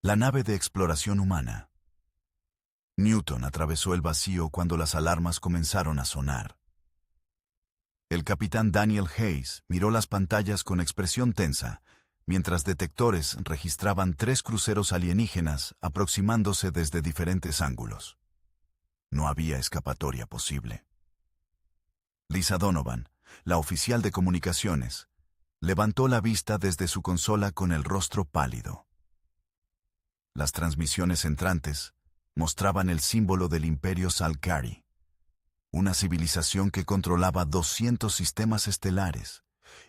La nave de exploración humana. Newton atravesó el vacío cuando las alarmas comenzaron a sonar. El capitán Daniel Hayes miró las pantallas con expresión tensa, mientras detectores registraban 3 cruceros alienígenas aproximándose desde diferentes ángulos. No había escapatoria posible. Lisa Donovan, la oficial de comunicaciones, levantó la vista desde su consola con el rostro pálido. Las transmisiones entrantes mostraban el símbolo del Imperio Salcari, una civilización que controlaba 200 sistemas estelares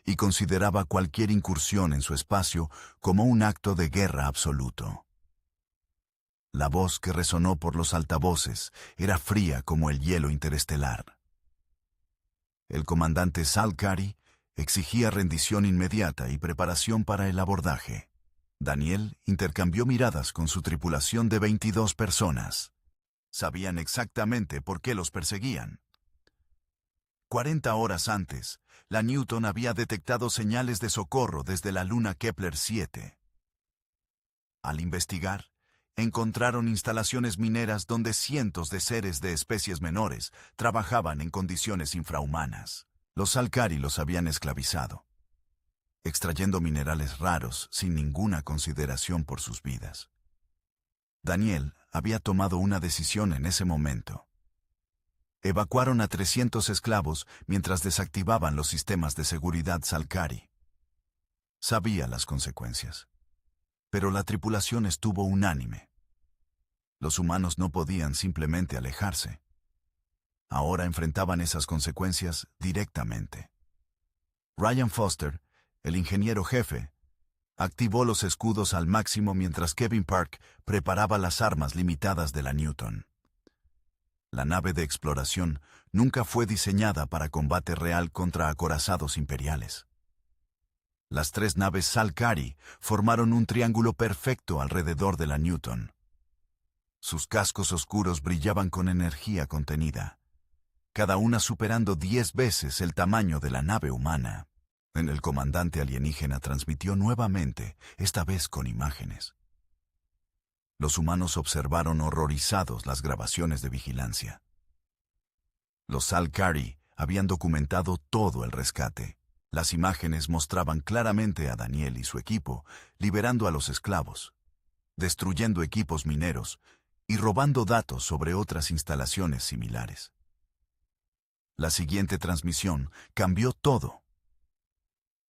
y consideraba cualquier incursión en su espacio como un acto de guerra absoluto. La voz que resonó por los altavoces era fría como el hielo interestelar. El comandante Salcari exigía rendición inmediata y preparación para el abordaje. Daniel intercambió miradas con su tripulación de 22 personas. Sabían exactamente por qué los perseguían. 40 horas antes, la Newton había detectado señales de socorro desde la luna Kepler 7. Al investigar, encontraron instalaciones mineras donde cientos de seres de especies menores trabajaban en condiciones infrahumanas. Los Salcari los habían esclavizado, extrayendo minerales raros sin ninguna consideración por sus vidas. Daniel había tomado una decisión en ese momento. Evacuaron a 300 esclavos mientras desactivaban los sistemas de seguridad Salcari. Sabía las consecuencias, pero la tripulación estuvo unánime. Los humanos no podían simplemente alejarse. Ahora enfrentaban esas consecuencias directamente. Ryan Foster, el ingeniero jefe, activó los escudos al máximo mientras Kevin Park preparaba las armas limitadas de la Newton. La nave de exploración nunca fue diseñada para combate real contra acorazados imperiales. Las 3 naves Salcari formaron un triángulo perfecto alrededor de la Newton. Sus cascos oscuros brillaban con energía contenida, cada una superando 10 veces el tamaño de la nave humana. El comandante alienígena transmitió nuevamente, esta vez con imágenes. Los humanos observaron horrorizados las grabaciones de vigilancia. Los Salcari habían documentado todo el rescate. Las imágenes mostraban claramente a Daniel y su equipo liberando a los esclavos, destruyendo equipos mineros y robando datos sobre otras instalaciones similares. La siguiente transmisión cambió todo.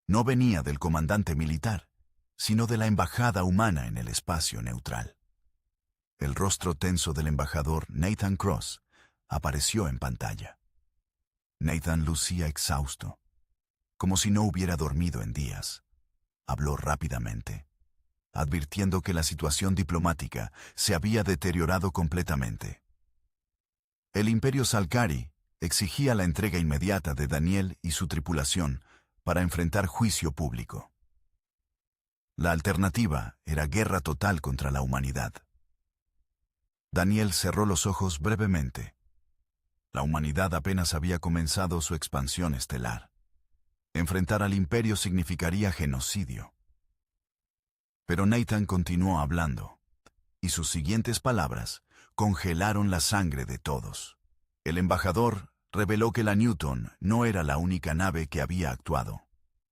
No venía del comandante militar, sino de la embajada humana en el espacio neutral. El rostro tenso del embajador Nathan Cross apareció en pantalla. Nathan lucía exhausto, como si no hubiera dormido en días. Habló rápidamente, advirtiendo que la situación diplomática se había deteriorado completamente. El Imperio Salcari exigía la entrega inmediata de Daniel y su tripulación para enfrentar juicio público. La alternativa era guerra total contra la humanidad. Daniel cerró los ojos brevemente. La humanidad apenas había comenzado su expansión estelar. Enfrentar al imperio significaría genocidio. Pero Nathan continuó hablando, y sus siguientes palabras congelaron la sangre de todos. El embajador reveló que la Newton no era la única nave que había actuado.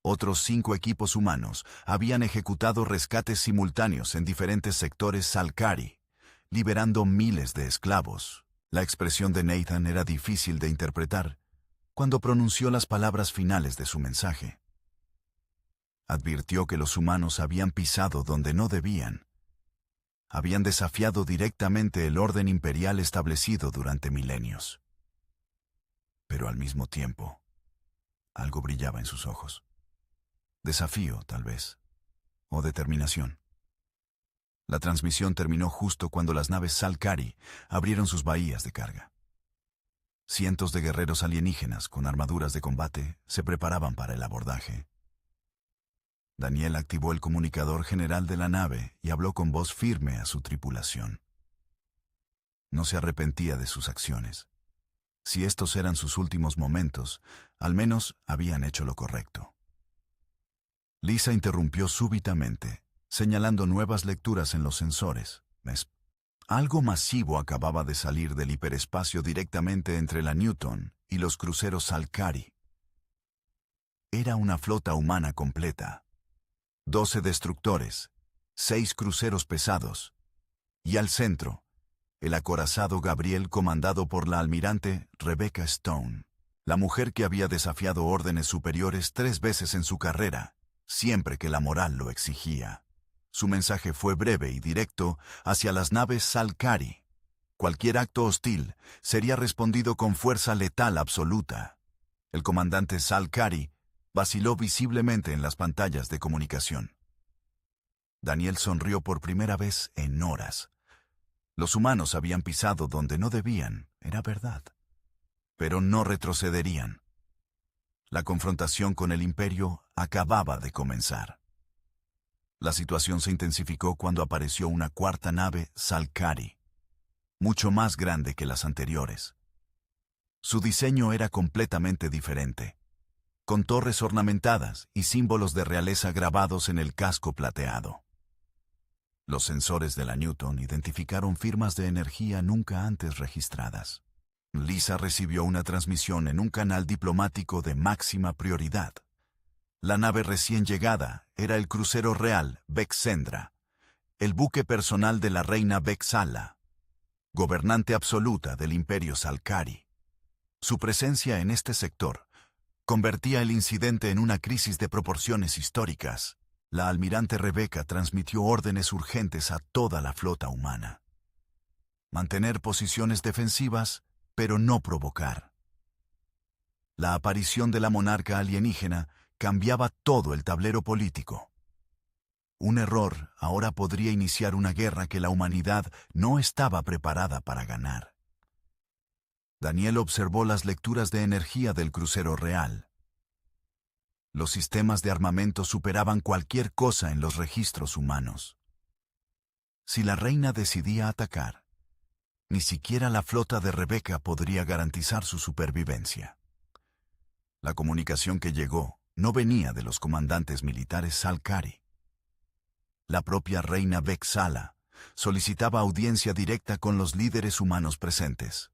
Otros 5 equipos humanos habían ejecutado rescates simultáneos en diferentes sectores Salcari, liberando miles de esclavos. La expresión de Nathan era difícil de interpretar cuando pronunció las palabras finales de su mensaje. Advirtió que los humanos habían pisado donde no debían. Habían desafiado directamente el orden imperial establecido durante milenios. Pero al mismo tiempo, algo brillaba en sus ojos. Desafío, tal vez, o determinación. La transmisión terminó justo cuando las naves Salcari abrieron sus bahías de carga. Cientos de guerreros alienígenas con armaduras de combate se preparaban para el abordaje. Daniel activó el comunicador general de la nave y habló con voz firme a su tripulación. No se arrepentía de sus acciones. Si estos eran sus últimos momentos, al menos habían hecho lo correcto. Lisa interrumpió súbitamente, señalando nuevas lecturas en los sensores. Algo masivo acababa de salir del hiperespacio directamente entre la Newton y los cruceros Salcari. Era una flota humana completa. 12 destructores, 6 cruceros pesados, y al centro, el acorazado Gabriel comandado por la almirante Rebecca Stone, la mujer que había desafiado órdenes superiores 3 veces en su carrera, siempre que la moral lo exigía. Su mensaje fue breve y directo hacia las naves Salcari. Cualquier acto hostil sería respondido con fuerza letal absoluta. El comandante Salcari vaciló visiblemente en las pantallas de comunicación. Daniel sonrió por primera vez en horas. Los humanos habían pisado donde no debían, era verdad. Pero no retrocederían. La confrontación con el Imperio acababa de comenzar. La situación se intensificó cuando apareció una cuarta nave Salcari, mucho más grande que las anteriores. Su diseño era completamente diferente, con torres ornamentadas y símbolos de realeza grabados en el casco plateado. Los sensores de la Newton identificaron firmas de energía nunca antes registradas. Lisa recibió una transmisión en un canal diplomático de máxima prioridad. La nave recién llegada era el crucero real Vexendra, el buque personal de la reina Vexala, gobernante absoluta del Imperio Salcari. Su presencia en este sector convertía el incidente en una crisis de proporciones históricas. La almirante Rebecca transmitió órdenes urgentes a toda la flota humana. Mantener posiciones defensivas, pero no provocar. La aparición de la monarca alienígena cambiaba todo el tablero político. Un error ahora podría iniciar una guerra que la humanidad no estaba preparada para ganar. Daniel observó las lecturas de energía del crucero real. Los sistemas de armamento superaban cualquier cosa en los registros humanos. Si la reina decidía atacar, ni siquiera la flota de Rebecca podría garantizar su supervivencia. La comunicación que llegó no venía de los comandantes militares Salcari. La propia reina Vexala solicitaba audiencia directa con los líderes humanos presentes.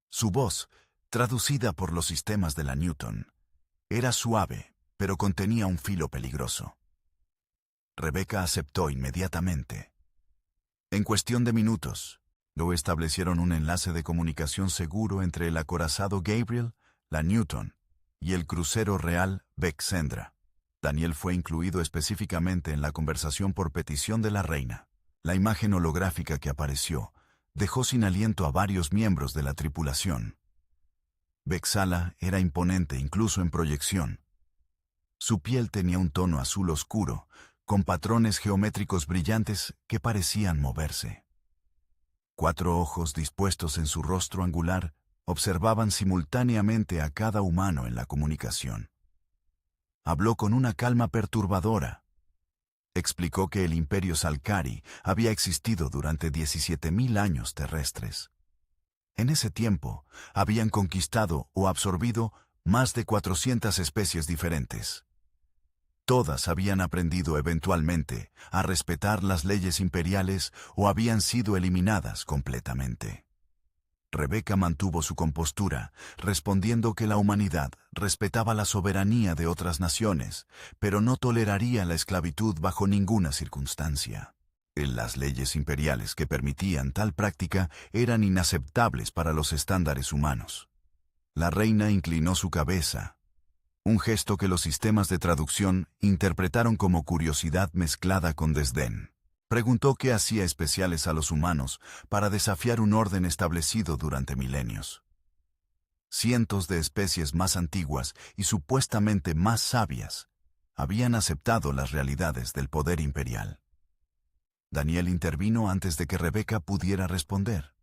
Su voz, traducida por los sistemas de la Newton, era suave, pero contenía un filo peligroso. Rebecca aceptó inmediatamente. En cuestión de minutos, luego establecieron un enlace de comunicación seguro entre el acorazado Gabriel, la Newton, y el crucero real Vexendra. Daniel fue incluido específicamente en la conversación por petición de la reina. La imagen holográfica que apareció dejó sin aliento a varios miembros de la tripulación. Vexala era imponente incluso en proyección. Su piel tenía un tono azul oscuro, con patrones geométricos brillantes que parecían moverse. 4 ojos dispuestos en su rostro angular observaban simultáneamente a cada humano en la comunicación. Habló con una calma perturbadora. Explicó que el Imperio Salcari había existido durante 17.000 años terrestres. En ese tiempo, habían conquistado o absorbido más de 400 especies diferentes. Todas habían aprendido eventualmente a respetar las leyes imperiales o habían sido eliminadas completamente. Rebecca mantuvo su compostura, respondiendo que la humanidad respetaba la soberanía de otras naciones, pero no toleraría la esclavitud bajo ninguna circunstancia. Las leyes imperiales que permitían tal práctica eran inaceptables para los estándares humanos. La reina inclinó su cabeza, un gesto que los sistemas de traducción interpretaron como curiosidad mezclada con desdén. Preguntó qué hacía especiales a los humanos para desafiar un orden establecido durante milenios. Cientos de especies más antiguas y supuestamente más sabias habían aceptado las realidades del poder imperial. Daniel intervino antes de que Rebecca pudiera responder.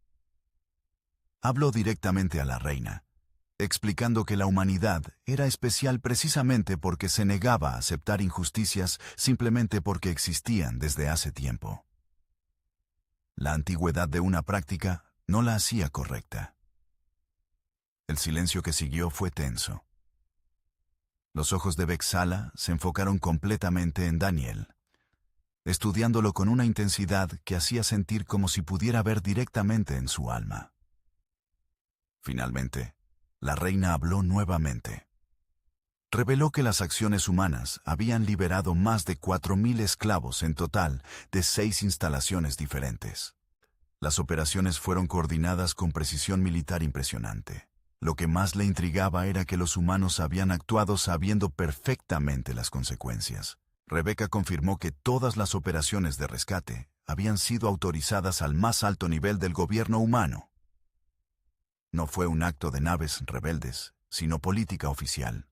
Habló directamente a la reina, explicando que la humanidad era especial precisamente porque se negaba a aceptar injusticias simplemente porque existían desde hace tiempo. La antigüedad de una práctica no la hacía correcta. El silencio que siguió fue tenso. Los ojos de Vexala se enfocaron completamente en Daniel. estudiándolo con una intensidad que hacía sentir como si pudiera ver directamente en su alma. Finalmente, la reina habló nuevamente. Reveló que las acciones humanas habían liberado más de 4.000 esclavos en total de 6 instalaciones diferentes. Las operaciones fueron coordinadas con precisión militar impresionante. Lo que más le intrigaba era que los humanos habían actuado sabiendo perfectamente las consecuencias. Rebecca confirmó que todas las operaciones de rescate habían sido autorizadas al más alto nivel del gobierno humano. No fue un acto de naves rebeldes, sino política oficial.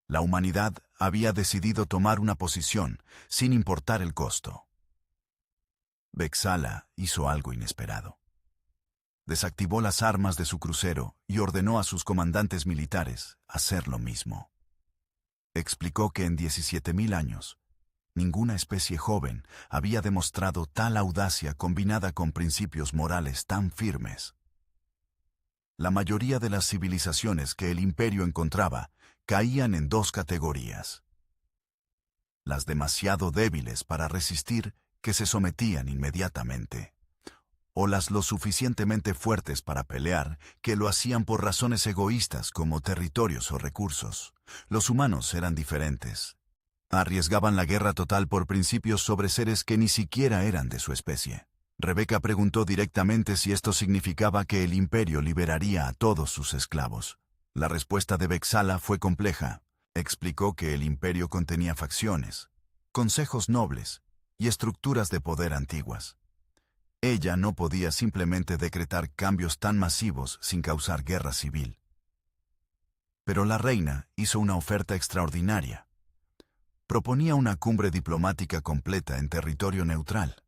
La humanidad había decidido tomar una posición, sin importar el costo. Vexala hizo algo inesperado. Desactivó las armas de su crucero y ordenó a sus comandantes militares hacer lo mismo. Explicó que en 17.000 años, ninguna especie joven había demostrado tal audacia combinada con principios morales tan firmes. La mayoría de las civilizaciones que el imperio encontraba caían en 2 categorías. Las demasiado débiles para resistir, que se sometían inmediatamente, o las lo suficientemente fuertes para pelear, que lo hacían por razones egoístas como territorios o recursos. Los humanos eran diferentes. Arriesgaban la guerra total por principios sobre seres que ni siquiera eran de su especie. Rebecca preguntó directamente si esto significaba que el imperio liberaría a todos sus esclavos. La respuesta de Vexala fue compleja. Explicó que el imperio contenía facciones, consejos nobles y estructuras de poder antiguas. Ella no podía simplemente decretar cambios tan masivos sin causar guerra civil. Pero la reina hizo una oferta extraordinaria. Proponía una cumbre diplomática completa en territorio neutral.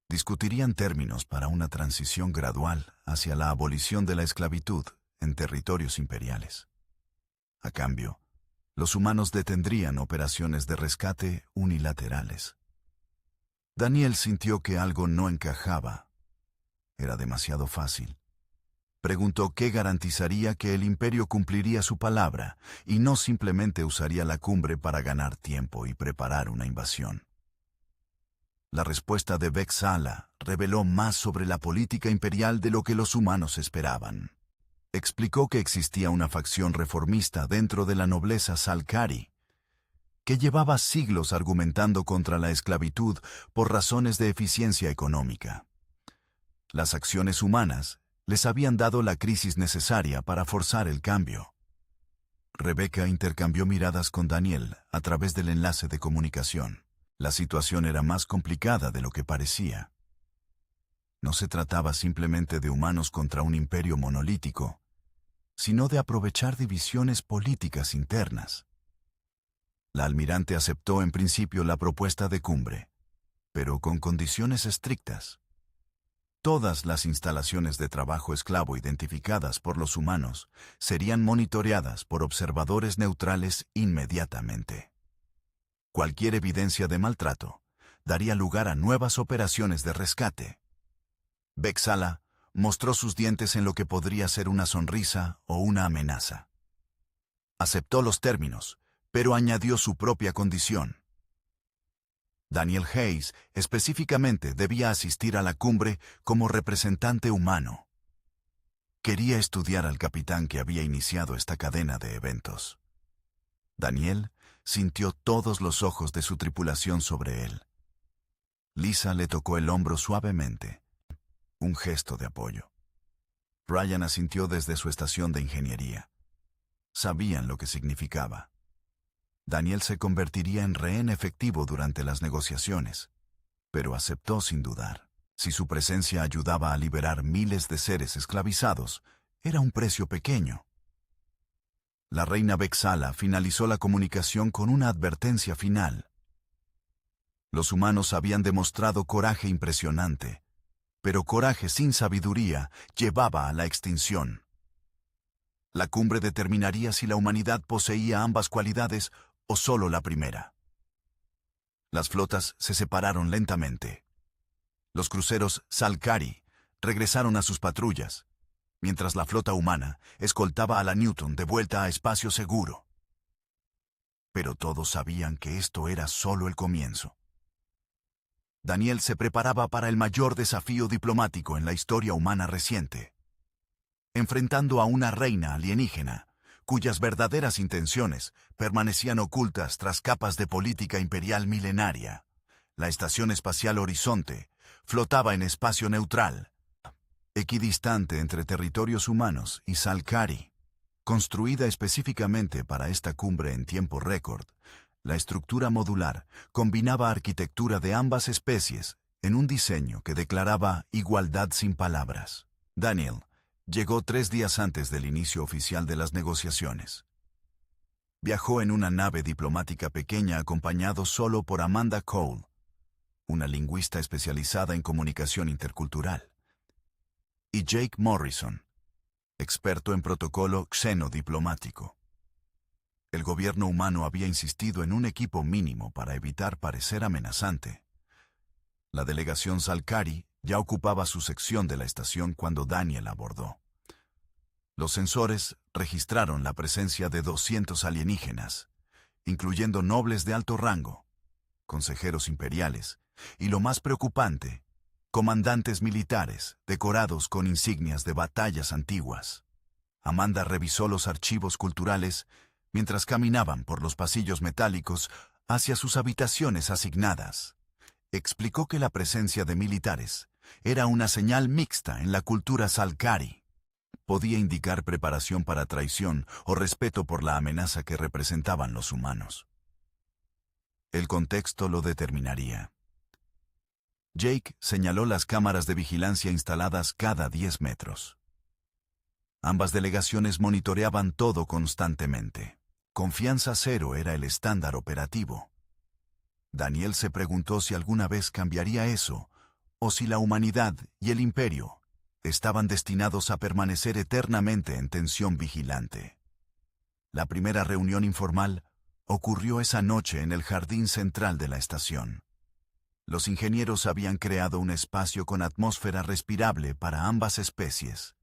Discutirían términos para una transición gradual hacia la abolición de la esclavitud en territorios imperiales. A cambio, los humanos detendrían operaciones de rescate unilaterales. Daniel sintió que algo no encajaba. Era demasiado fácil. Preguntó qué garantizaría que el imperio cumpliría su palabra y no simplemente usaría la cumbre para ganar tiempo y preparar una invasión. La respuesta de Vexala reveló más sobre la política imperial de lo que los humanos esperaban. Explicó que existía una facción reformista dentro de la nobleza Salcari, que llevaba siglos argumentando contra la esclavitud por razones de eficiencia económica. Las acciones humanas les habían dado la crisis necesaria para forzar el cambio. Rebecca intercambió miradas con Daniel a través del enlace de comunicación. La situación era más complicada de lo que parecía. No se trataba simplemente de humanos contra un imperio monolítico, sino de aprovechar divisiones políticas internas. La almirante aceptó en principio la propuesta de cumbre, pero con condiciones estrictas. Todas las instalaciones de trabajo esclavo identificadas por los humanos serían monitoreadas por observadores neutrales inmediatamente. Cualquier evidencia de maltrato daría lugar a nuevas operaciones de rescate. Vexala mostró sus dientes en lo que podría ser una sonrisa o una amenaza. Aceptó los términos, pero añadió su propia condición. Daniel Hayes específicamente debía asistir a la cumbre como representante humano. Quería estudiar al capitán que había iniciado esta cadena de eventos. Daniel sintió todos los ojos de su tripulación sobre él. Lisa le tocó el hombro suavemente, un gesto de apoyo. Ryan asintió desde su estación de ingeniería. Sabían lo que significaba. Daniel se convertiría en rehén efectivo durante las negociaciones, pero aceptó sin dudar. Si su presencia ayudaba a liberar miles de seres esclavizados, era un precio pequeño. La reina Vexala finalizó la comunicación con una advertencia final. Los humanos habían demostrado coraje impresionante, pero coraje sin sabiduría llevaba a la extinción. La cumbre determinaría si la humanidad poseía ambas cualidades o solo la primera. Las flotas se separaron lentamente. Los cruceros Salcari regresaron a sus patrullas, mientras la flota humana escoltaba a la Newton de vuelta a espacio seguro. pero todos sabían que esto era solo el comienzo. Daniel se preparaba para el mayor desafío diplomático en la historia humana reciente, enfrentando a una reina alienígena, cuyas verdaderas intenciones permanecían ocultas tras capas de política imperial milenaria. La Estación Espacial Horizonte flotaba en espacio neutral, equidistante entre territorios humanos y Salcari. Construida específicamente para esta cumbre en tiempo récord, la estructura modular combinaba arquitectura de ambas especies en un diseño que declaraba igualdad sin palabras. Daniel llegó 3 días antes del inicio oficial de las negociaciones. Viajó en una nave diplomática pequeña acompañado solo por Amanda Cole, una lingüista especializada en comunicación intercultural, y Jake Morrison, experto en protocolo xenodiplomático. El gobierno humano había insistido en un equipo mínimo para evitar parecer amenazante. La delegación Salcari ya ocupaba su sección de la estación cuando Daniel abordó. Los sensores registraron la presencia de 200 alienígenas, incluyendo nobles de alto rango, consejeros imperiales y, lo más preocupante, comandantes militares decorados con insignias de batallas antiguas. Amanda revisó los archivos culturales mientras caminaban por los pasillos metálicos hacia sus habitaciones asignadas. Explicó que la presencia de militares era una señal mixta en la cultura Salcari. Podía indicar preparación para traición o respeto por la amenaza que representaban los humanos. El contexto lo determinaría. Jake señaló las cámaras de vigilancia instaladas cada 10 metros. Ambas delegaciones monitoreaban todo constantemente. Confianza cero era el estándar operativo. Daniel se preguntó si alguna vez cambiaría eso, o si la humanidad y el imperio estaban destinados a permanecer eternamente en tensión vigilante. La primera reunión informal ocurrió esa noche en el jardín central de la estación. Los ingenieros habían creado un espacio con atmósfera respirable para ambas especies,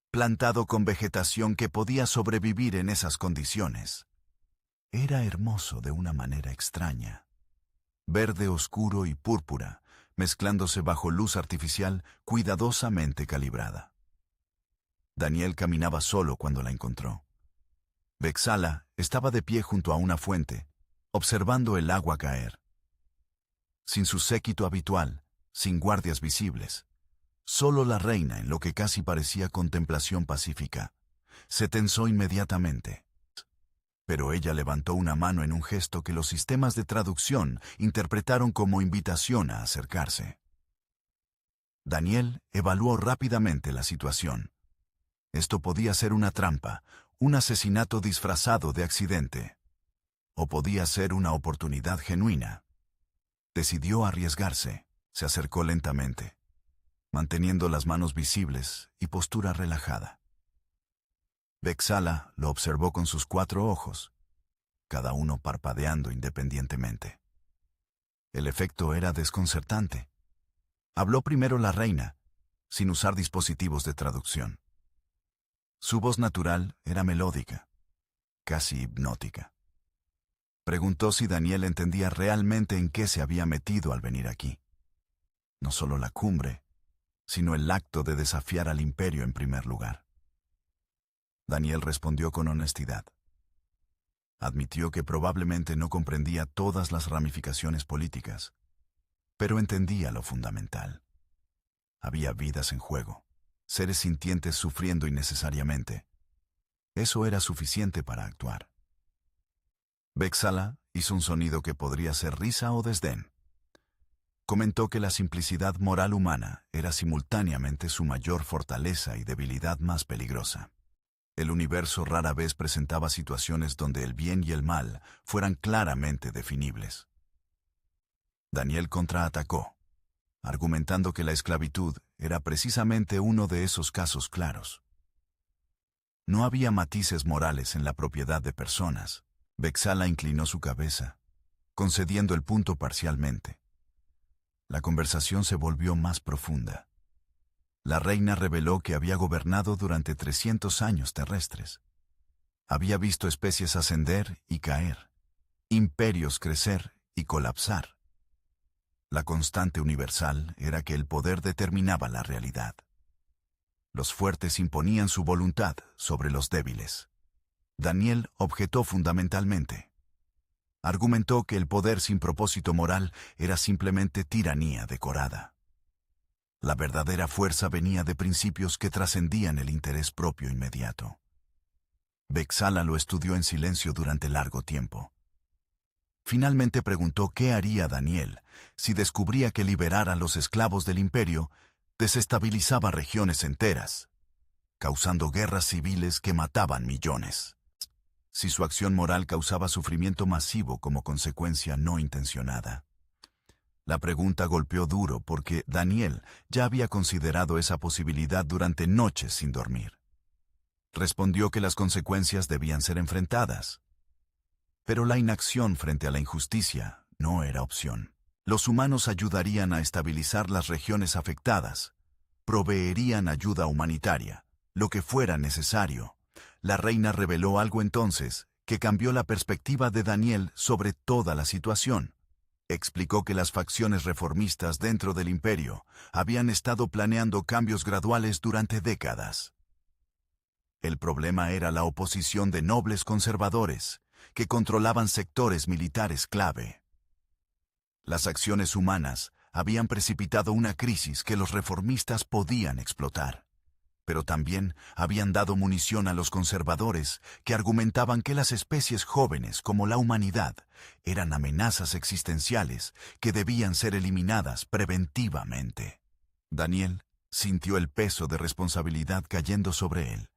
plantado con vegetación que podía sobrevivir en esas condiciones. Era hermoso de una manera extraña. Verde oscuro y púrpura, mezclándose bajo luz artificial cuidadosamente calibrada. Daniel caminaba solo cuando la encontró. Vexala estaba de pie junto a una fuente, observando el agua caer. Sin su séquito habitual, sin guardias visibles, solo la reina, en lo que casi parecía contemplación pacífica, se tensó inmediatamente. Pero ella levantó una mano en un gesto que los sistemas de traducción interpretaron como invitación a acercarse. Daniel evaluó rápidamente la situación. Esto podía ser una trampa, un asesinato disfrazado de accidente, o podía ser una oportunidad genuina. Decidió arriesgarse. Se acercó lentamente, manteniendo las manos visibles y postura relajada. Vexala lo observó con sus 4 ojos, cada uno parpadeando independientemente. El efecto era desconcertante. Habló primero la reina, sin usar dispositivos de traducción. Su voz natural era melódica, casi hipnótica. Preguntó si Daniel entendía realmente en qué se había metido al venir aquí. No solo la cumbre, sino el acto de desafiar al imperio en primer lugar. Daniel respondió con honestidad. Admitió que probablemente no comprendía todas las ramificaciones políticas, pero entendía lo fundamental. Había vidas en juego, seres sintientes sufriendo innecesariamente. Eso era suficiente para actuar. Vexala hizo un sonido que podría ser risa o desdén. Comentó que la simplicidad moral humana era simultáneamente su mayor fortaleza y debilidad más peligrosa. El universo rara vez presentaba situaciones donde el bien y el mal fueran claramente definibles. Daniel contraatacó, argumentando que la esclavitud era precisamente uno de esos casos claros. No había matices morales en la propiedad de personas. Vexala inclinó su cabeza, concediendo el punto parcialmente. La conversación se volvió más profunda. La reina reveló que había gobernado durante 300 años terrestres. Había visto especies ascender y caer, imperios crecer y colapsar. La constante universal era que el poder determinaba la realidad. Los fuertes imponían su voluntad sobre los débiles. Daniel objetó fundamentalmente. Argumentó que el poder sin propósito moral era simplemente tiranía decorada. La verdadera fuerza venía de principios que trascendían el interés propio inmediato. Vexala lo estudió en silencio durante largo tiempo. Finalmente preguntó qué haría Daniel si descubría que liberar a los esclavos del imperio desestabilizaba regiones enteras, causando guerras civiles que mataban millones. Si su acción moral causaba sufrimiento masivo como consecuencia no intencionada. La pregunta golpeó duro porque Daniel ya había considerado esa posibilidad durante noches sin dormir. Respondió que las consecuencias debían ser enfrentadas. Pero la inacción frente a la injusticia no era opción. Los humanos ayudarían a estabilizar las regiones afectadas, proveerían ayuda humanitaria, lo que fuera necesario. La reina reveló algo entonces que cambió la perspectiva de Daniel sobre toda la situación. Explicó que las facciones reformistas dentro del imperio habían estado planeando cambios graduales durante décadas. El problema era la oposición de nobles conservadores, que controlaban sectores militares clave. Las acciones humanas habían precipitado una crisis que los reformistas podían explotar, pero también habían dado munición a los conservadores que argumentaban que las especies jóvenes como la humanidad eran amenazas existenciales que debían ser eliminadas preventivamente. Daniel sintió el peso de responsabilidad cayendo sobre él.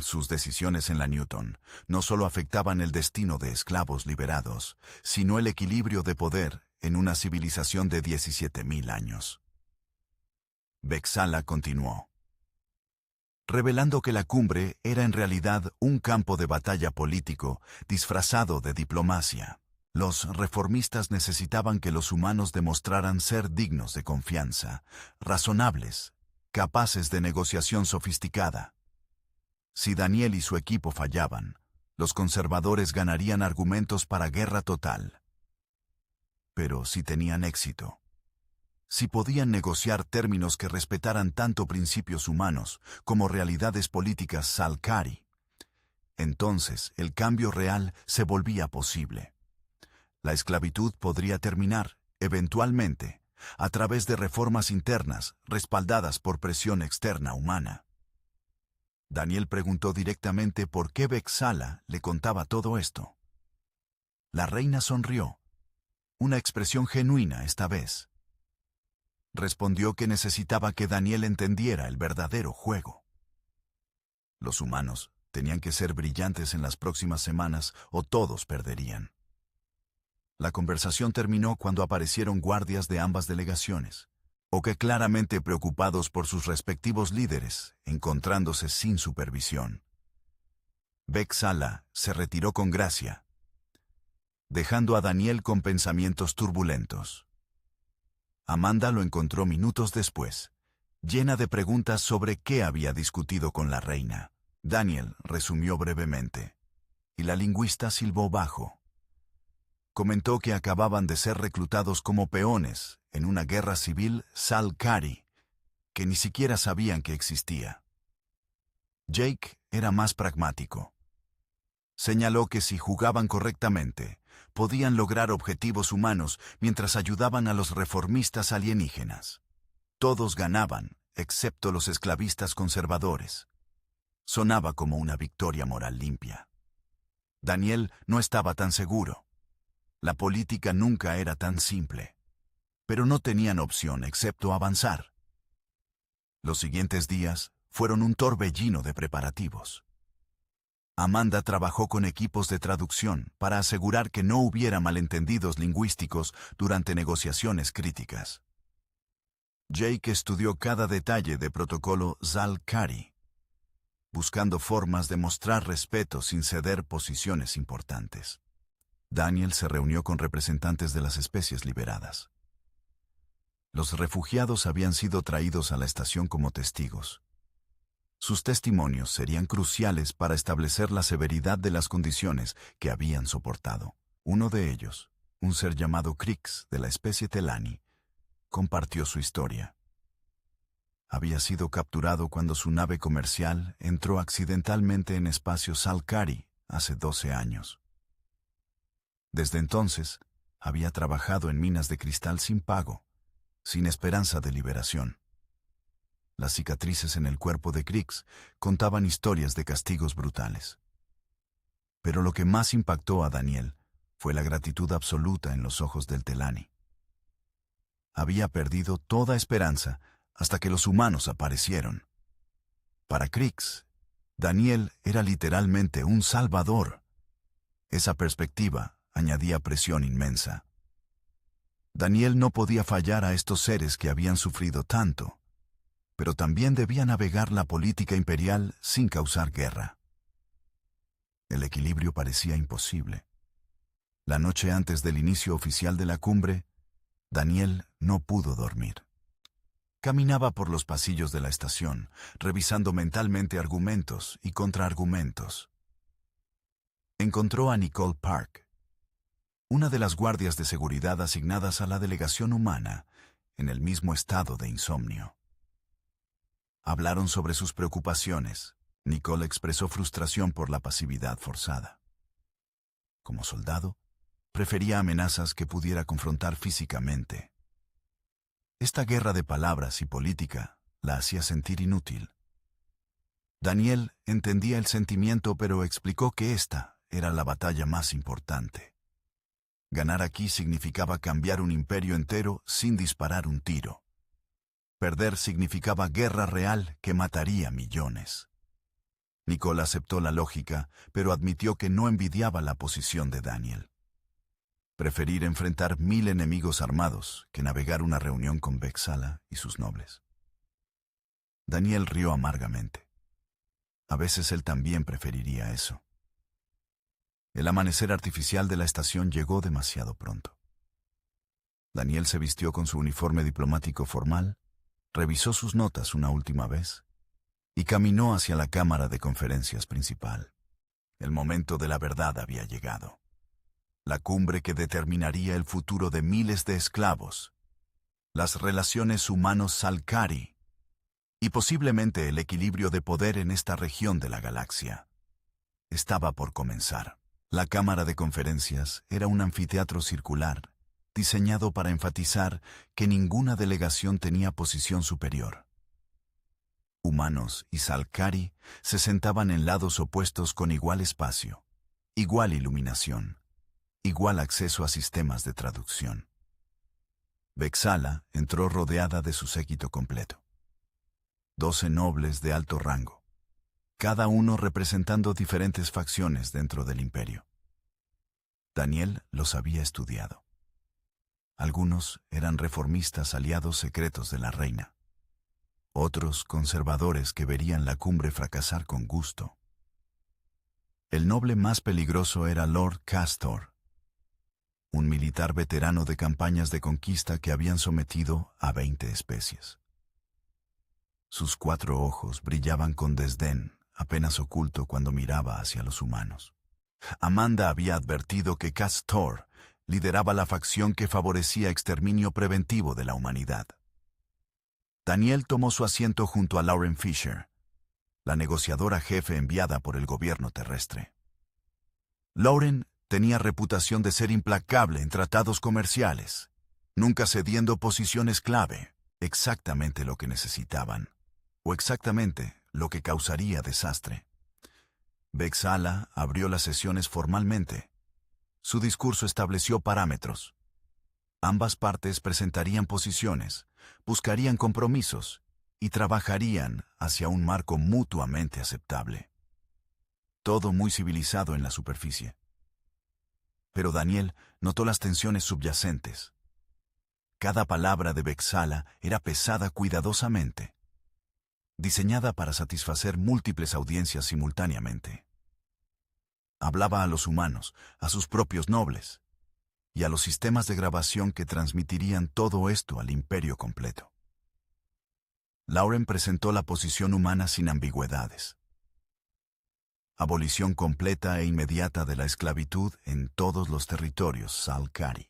Sus decisiones en la Newton no solo afectaban el destino de esclavos liberados, sino el equilibrio de poder en una civilización de 17.000 años. Vexala continuó, revelando que la cumbre era en realidad un campo de batalla político disfrazado de diplomacia. Los reformistas necesitaban que los humanos demostraran ser dignos de confianza, razonables, capaces de negociación sofisticada. Si Daniel y su equipo fallaban, los conservadores ganarían argumentos para guerra total. Pero si tenían éxito, si podían negociar términos que respetaran tanto principios humanos como realidades políticas Salcari, entonces el cambio real se volvía posible. La esclavitud podría terminar, eventualmente, a través de reformas internas respaldadas por presión externa humana. Daniel preguntó directamente por qué Vexala le contaba todo esto. La reina sonrió, una expresión genuina esta vez. Respondió que necesitaba que Daniel entendiera el verdadero juego. Los humanos tenían que ser brillantes en las próximas semanas o todos perderían. La conversación terminó cuando aparecieron guardias de ambas delegaciones, o que claramente preocupados por sus respectivos líderes, encontrándose sin supervisión. Vexala se retiró con gracia, dejando a Daniel con pensamientos turbulentos. Amanda lo encontró minutos después, llena de preguntas sobre qué había discutido con la reina. Daniel resumió brevemente, y la lingüista silbó bajo. Comentó que acababan de ser reclutados como peones en una guerra civil Salcari, que ni siquiera sabían que existía. Jake era más pragmático. Señaló que si jugaban correctamente, podían lograr objetivos humanos mientras ayudaban a los reformistas alienígenas. Todos ganaban, excepto los esclavistas conservadores. Sonaba como una victoria moral limpia. Daniel no estaba tan seguro. La política nunca era tan simple. Pero no tenían opción excepto avanzar. Los siguientes días fueron un torbellino de preparativos. Amanda trabajó con equipos de traducción para asegurar que no hubiera malentendidos lingüísticos durante negociaciones críticas. Jake estudió cada detalle de protocolo Salcari, buscando formas de mostrar respeto sin ceder posiciones importantes. Daniel se reunió con representantes de las especies liberadas. Los refugiados habían sido traídos a la estación como testigos. Sus testimonios serían cruciales para establecer la severidad de las condiciones que habían soportado. Uno de ellos, un ser llamado Krix de la especie Telani, compartió su historia. Había sido capturado cuando su nave comercial entró accidentalmente en espacio Salcari hace 12 años. Desde entonces, había trabajado en minas de cristal sin pago, sin esperanza de liberación. Las cicatrices en el cuerpo de Krix contaban historias de castigos brutales. Pero lo que más impactó a Daniel fue la gratitud absoluta en los ojos del Telani. Había perdido toda esperanza hasta que los humanos aparecieron. Para Krix, Daniel era literalmente un salvador. Esa perspectiva añadía presión inmensa. Daniel no podía fallar a estos seres que habían sufrido tanto, pero también debía navegar la política imperial sin causar guerra. El equilibrio parecía imposible. La noche antes del inicio oficial de la cumbre, Daniel no pudo dormir. Caminaba por los pasillos de la estación, revisando mentalmente argumentos y contraargumentos. Encontró a Nicole Park, una de las guardias de seguridad asignadas a la delegación humana, en el mismo estado de insomnio. Hablaron sobre sus preocupaciones. Nicole expresó frustración por la pasividad forzada. Como soldado, prefería amenazas que pudiera confrontar físicamente. Esta guerra de palabras y política la hacía sentir inútil. Daniel entendía el sentimiento, pero explicó que esta era la batalla más importante. Ganar aquí significaba cambiar un imperio entero sin disparar un tiro. Perder significaba guerra real que mataría millones. Nicole aceptó la lógica, pero admitió que no envidiaba la posición de Daniel. Preferir enfrentar 1000 enemigos armados que navegar una reunión con Vexala y sus nobles. Daniel rió amargamente. A veces él también preferiría eso. El amanecer artificial de la estación llegó demasiado pronto. Daniel se vistió con su uniforme diplomático formal, revisó sus notas una última vez y caminó hacia la cámara de conferencias principal. El momento de la verdad había llegado. La cumbre que determinaría el futuro de miles de esclavos, las relaciones humanos-Salcari y posiblemente el equilibrio de poder en esta región de la galaxia. Estaba por comenzar. La cámara de conferencias era un anfiteatro circular, diseñado para enfatizar que ninguna delegación tenía posición superior. Humanos y Salcari se sentaban en lados opuestos con igual espacio, igual iluminación, igual acceso a sistemas de traducción. Vexala entró rodeada de su séquito completo. 12 nobles de alto rango, cada uno representando diferentes facciones dentro del imperio. Daniel los había estudiado. Algunos eran reformistas aliados secretos de la reina. Otros conservadores que verían la cumbre fracasar con gusto. El noble más peligroso era Lord Castor, un militar veterano de campañas de conquista que habían sometido a 20 especies. Sus 4 ojos brillaban con desdén, apenas oculto cuando miraba hacia los humanos. Amanda había advertido que Castor lideraba la facción que favorecía exterminio preventivo de la humanidad. Daniel tomó su asiento junto a Lauren Fisher, la negociadora jefe enviada por el gobierno terrestre. Lauren tenía reputación de ser implacable en tratados comerciales, nunca cediendo posiciones clave, exactamente lo que necesitaban, o exactamente lo que causaría desastre. Vexala abrió las sesiones formalmente. Su discurso estableció parámetros. Ambas partes presentarían posiciones, buscarían compromisos y trabajarían hacia un marco mutuamente aceptable. Todo muy civilizado en la superficie. Pero Daniel notó las tensiones subyacentes. Cada palabra de Vexala era pesada cuidadosamente, diseñada para satisfacer múltiples audiencias simultáneamente. Hablaba a los humanos, a sus propios nobles, y a los sistemas de grabación que transmitirían todo esto al imperio completo. Lauren presentó la posición humana sin ambigüedades. abolición completa e inmediata de la esclavitud en todos los territorios Salcari.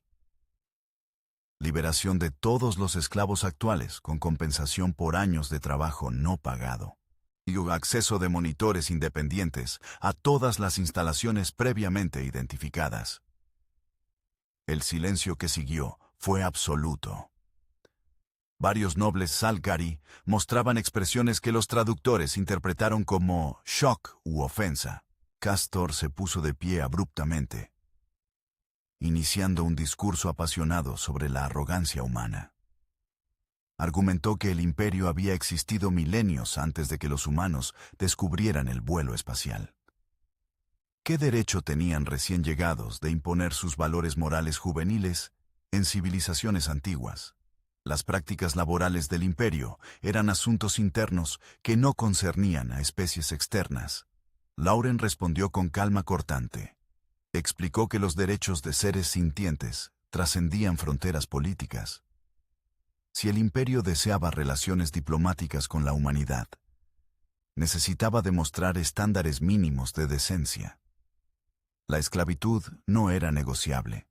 Liberación de todos los esclavos actuales con compensación por años de trabajo no pagado. Y acceso de monitores independientes a todas las instalaciones previamente identificadas. El silencio que siguió fue absoluto. Varios nobles Salcari mostraban expresiones que los traductores interpretaron como shock u ofensa. Castor se puso de pie abruptamente, iniciando un discurso apasionado sobre la arrogancia humana. Argumentó que el imperio había existido milenios antes de que los humanos descubrieran el vuelo espacial. ¿Qué derecho tenían recién llegados de imponer sus valores morales juveniles en civilizaciones antiguas? Las prácticas laborales del imperio eran asuntos internos que no concernían a especies externas. Lauren respondió con calma cortante. Explicó que los derechos de seres sintientes trascendían fronteras políticas. Si el imperio deseaba relaciones diplomáticas con la humanidad, necesitaba demostrar estándares mínimos de decencia. La esclavitud no era negociable.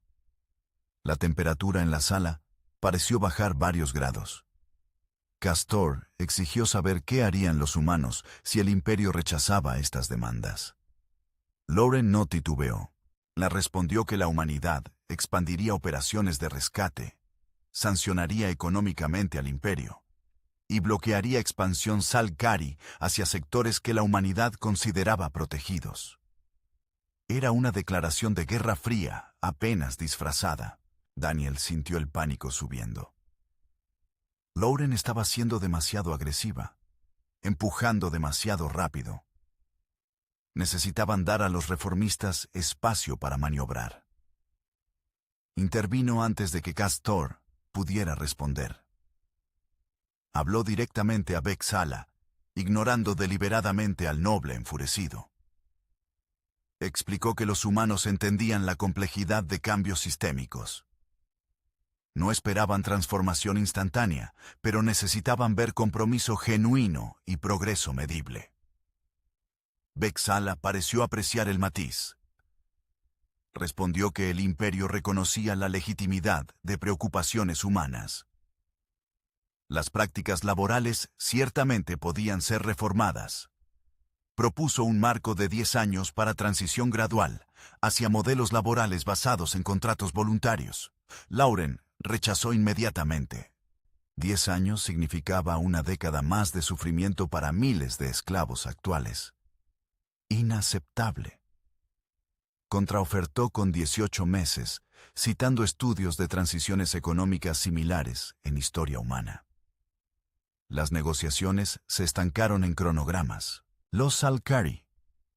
La temperatura en la sala pareció bajar varios grados. Castor exigió saber qué harían los humanos si el imperio rechazaba estas demandas. Lauren no titubeó. Le respondió que la humanidad expandiría operaciones de rescate, sancionaría económicamente al imperio y bloquearía expansión Salcari hacia sectores que la humanidad consideraba protegidos. Era una declaración de guerra fría, apenas disfrazada. Daniel sintió el pánico subiendo. Lauren estaba siendo demasiado agresiva, empujando demasiado rápido. Necesitaban dar a los reformistas espacio para maniobrar. Intervino antes de que Castor pudiera responder. Habló directamente a Vexala, ignorando deliberadamente al noble enfurecido. Explicó que los humanos entendían la complejidad de cambios sistémicos. No esperaban transformación instantánea, pero necesitaban ver compromiso genuino y progreso medible. Vexala pareció apreciar el matiz. Respondió que el imperio reconocía la legitimidad de preocupaciones humanas. Las prácticas laborales ciertamente podían ser reformadas. Propuso un marco de 10 años para transición gradual hacia modelos laborales basados en contratos voluntarios. Lauren rechazó inmediatamente. 10 años significaba una década más de sufrimiento para miles de esclavos actuales. Inaceptable. Contraofertó con 18 meses, citando estudios de transiciones económicas similares en historia humana. Las negociaciones se estancaron en cronogramas. Los Salcari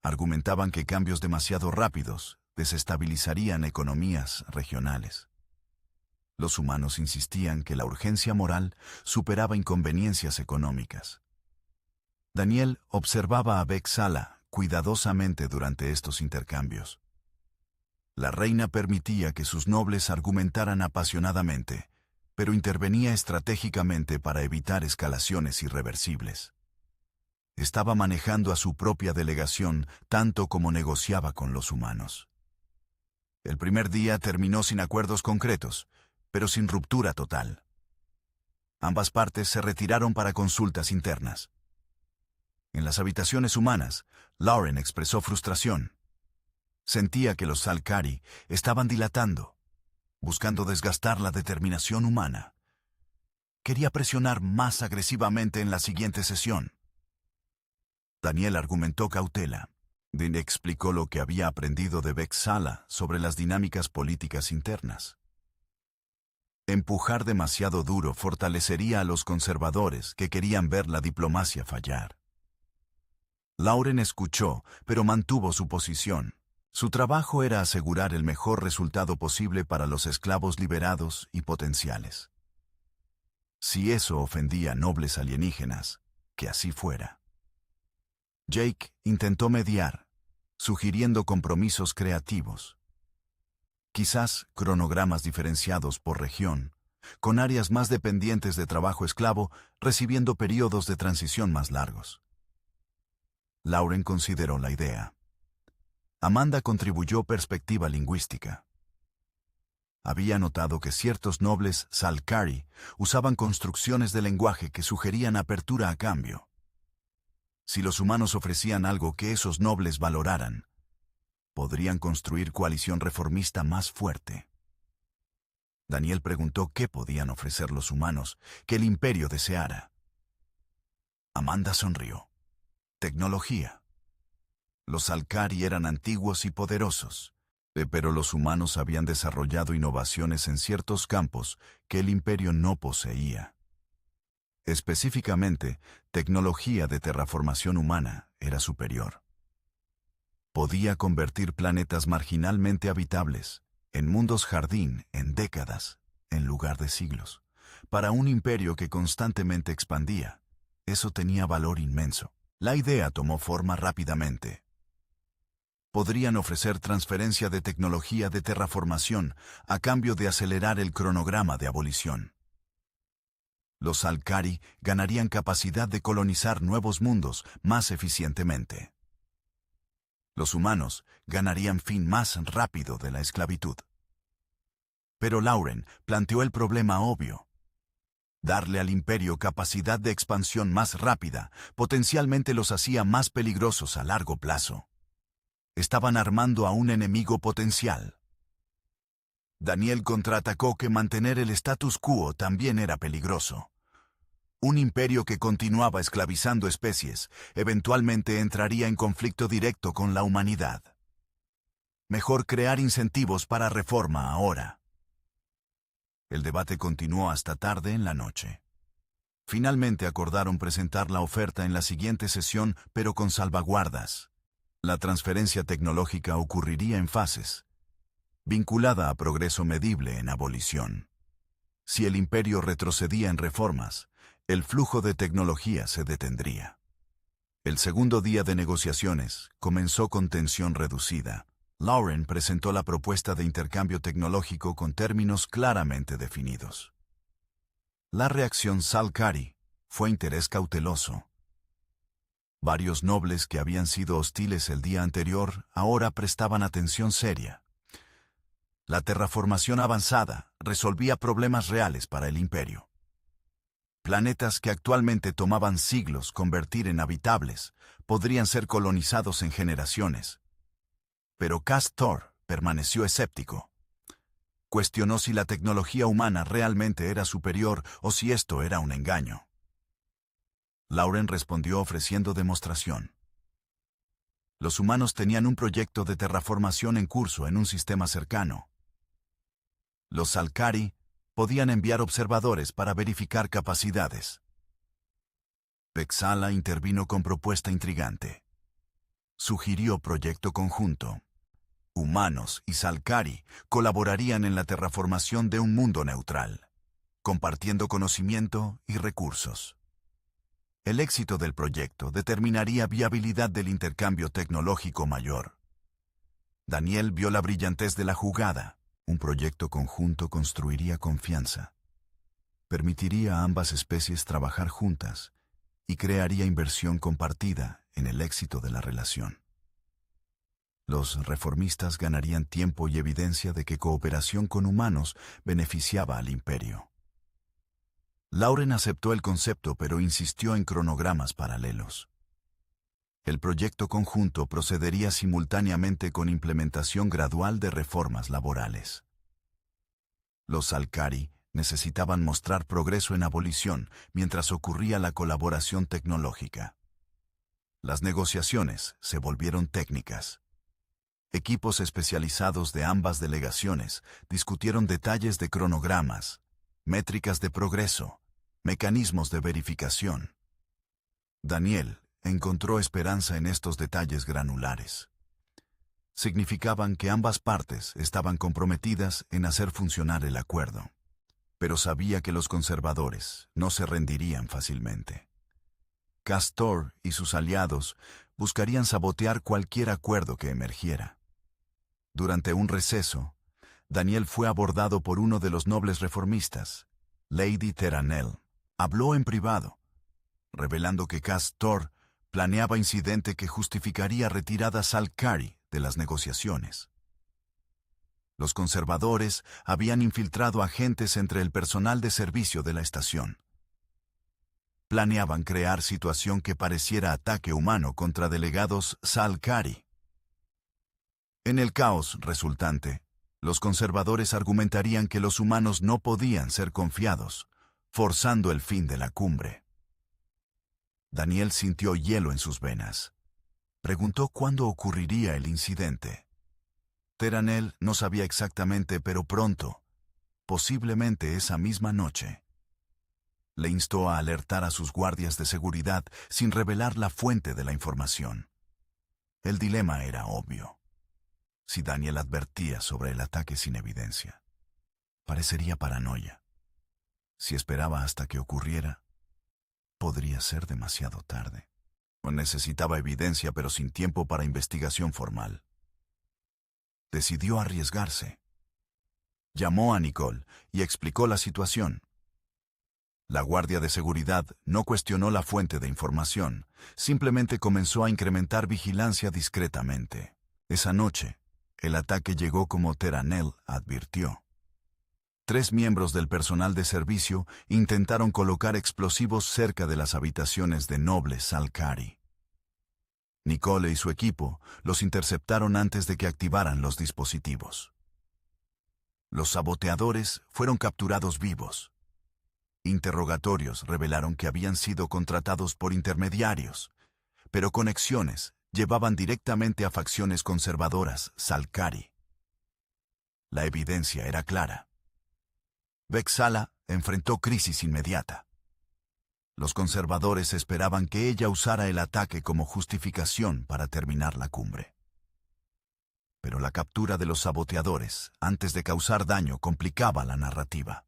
argumentaban que cambios demasiado rápidos desestabilizarían economías regionales. Los humanos insistían que la urgencia moral superaba inconveniencias económicas. Daniel observaba a Vexala cuidadosamente durante estos intercambios. La reina permitía que sus nobles argumentaran apasionadamente, pero intervenía estratégicamente para evitar escalaciones irreversibles. Estaba manejando a su propia delegación tanto como negociaba con los humanos. El primer día terminó sin acuerdos concretos, pero sin ruptura total. Ambas partes se retiraron para consultas internas. En las habitaciones humanas, Lauren expresó frustración. Sentía que los Salcari estaban dilatando, buscando desgastar la determinación humana. Quería presionar más agresivamente en la siguiente sesión. Daniel argumentó cautela. Dean explicó lo que había aprendido de Vexala sobre las dinámicas políticas internas. Empujar demasiado duro fortalecería a los conservadores que querían ver la diplomacia fallar. Lauren escuchó, pero mantuvo su posición. Su trabajo era asegurar el mejor resultado posible para los esclavos liberados y potenciales. Si eso ofendía a nobles alienígenas, que así fuera. Jake intentó mediar, sugiriendo compromisos creativos. Quizás cronogramas diferenciados por región, con áreas más dependientes de trabajo esclavo recibiendo periodos de transición más largos. Lauren consideró la idea. Amanda contribuyó perspectiva lingüística. Había notado que ciertos nobles Salcari usaban construcciones de lenguaje que sugerían apertura a cambio. Si los humanos ofrecían algo que esos nobles valoraran, podrían construir coalición reformista más fuerte. Daniel preguntó qué podían ofrecer los humanos que el imperio deseara. Amanda sonrió. Tecnología. Los Salcari eran antiguos y poderosos, pero los humanos habían desarrollado innovaciones en ciertos campos que el imperio no poseía. Específicamente, tecnología de terraformación humana era superior. Podía convertir planetas marginalmente habitables en mundos jardín en décadas, en lugar de siglos. Para un imperio que constantemente expandía, eso tenía valor inmenso. La idea tomó forma rápidamente. Podrían ofrecer transferencia de tecnología de terraformación a cambio de acelerar el cronograma de abolición. Los Salcari ganarían capacidad de colonizar nuevos mundos más eficientemente. Los humanos ganarían fin más rápido de la esclavitud. Pero Lauren planteó el problema obvio. Darle al imperio capacidad de expansión más rápida potencialmente los hacía más peligrosos a largo plazo. Estaban armando a un enemigo potencial. Daniel contraatacó que mantener el status quo también era peligroso. Un imperio que continuaba esclavizando especies eventualmente entraría en conflicto directo con la humanidad. Mejor crear incentivos para reforma ahora. El debate continuó hasta tarde en la noche. Finalmente acordaron presentar la oferta en la siguiente sesión, pero con salvaguardas. La transferencia tecnológica ocurriría en fases, vinculada a progreso medible en abolición. Si el imperio retrocedía en reformas, el flujo de tecnología se detendría. El segundo día de negociaciones comenzó con tensión reducida. Lauren presentó la propuesta de intercambio tecnológico con términos claramente definidos. La reacción Salcari fue interés cauteloso. Varios nobles que habían sido hostiles el día anterior ahora prestaban atención seria. La terraformación avanzada resolvía problemas reales para el imperio. Planetas que actualmente tomaban siglos convertir en habitables podrían ser colonizados en generaciones. Pero Castor permaneció escéptico. Cuestionó si la tecnología humana realmente era superior o si esto era un engaño. Lauren respondió ofreciendo demostración. Los humanos tenían un proyecto de terraformación en curso en un sistema cercano. Los Salcari podían enviar observadores para verificar capacidades. Vexala intervino con propuesta intrigante. Sugirió proyecto conjunto. Humanos y Salcari colaborarían en la terraformación de un mundo neutral, compartiendo conocimiento y recursos. El éxito del proyecto determinaría viabilidad del intercambio tecnológico mayor. Daniel vio la brillantez de la jugada. Un proyecto conjunto construiría confianza, permitiría a ambas especies trabajar juntas y crearía inversión compartida en el éxito de la relación. Los reformistas ganarían tiempo y evidencia de que cooperación con humanos beneficiaba al imperio. Lauren aceptó el concepto, pero insistió en cronogramas paralelos. El proyecto conjunto procedería simultáneamente con implementación gradual de reformas laborales. Los Salcari necesitaban mostrar progreso en abolición mientras ocurría la colaboración tecnológica. Las negociaciones se volvieron técnicas. Equipos especializados de ambas delegaciones discutieron detalles de cronogramas, métricas de progreso, mecanismos de verificación. Daniel encontró esperanza en estos detalles granulares. Significaban que ambas partes estaban comprometidas en hacer funcionar el acuerdo, pero sabía que los conservadores no se rendirían fácilmente. Castor y sus aliados buscarían sabotear cualquier acuerdo que emergiera. Durante un receso, Daniel fue abordado por uno de los nobles reformistas, Lady Terranel. Habló en privado, revelando que Castor planeaba incidente que justificaría retirada Salcari de las negociaciones. Los conservadores habían infiltrado agentes entre el personal de servicio de la estación. Planeaban crear situación que pareciera ataque humano contra delegados Salcari. En el caos resultante, los conservadores argumentarían que los humanos no podían ser confiados, forzando el fin de la cumbre. Daniel sintió hielo en sus venas. Preguntó cuándo ocurriría el incidente. Teranel no sabía exactamente, pero pronto, posiblemente esa misma noche. Le instó a alertar a sus guardias de seguridad sin revelar la fuente de la información. El dilema era obvio. Si Daniel advertía sobre el ataque sin evidencia, parecería paranoia. Si esperaba hasta que ocurriera, podría ser demasiado tarde. O necesitaba evidencia pero sin tiempo para investigación formal. Decidió arriesgarse. Llamó a Nicole y explicó la situación. La guardia de seguridad no cuestionó la fuente de información, simplemente comenzó a incrementar vigilancia discretamente. Esa noche, el ataque llegó como Teranel advirtió. 3 miembros del personal de servicio intentaron colocar explosivos cerca de las habitaciones de nobles Salcari. Nicole y su equipo los interceptaron antes de que activaran los dispositivos. Los saboteadores fueron capturados vivos. Interrogatorios revelaron que habían sido contratados por intermediarios, pero conexiones llevaban directamente a facciones conservadoras Salcari. La evidencia era clara. Vexala enfrentó crisis inmediata. Los conservadores esperaban que ella usara el ataque como justificación para terminar la cumbre. Pero la captura de los saboteadores, antes de causar daño, complicaba la narrativa.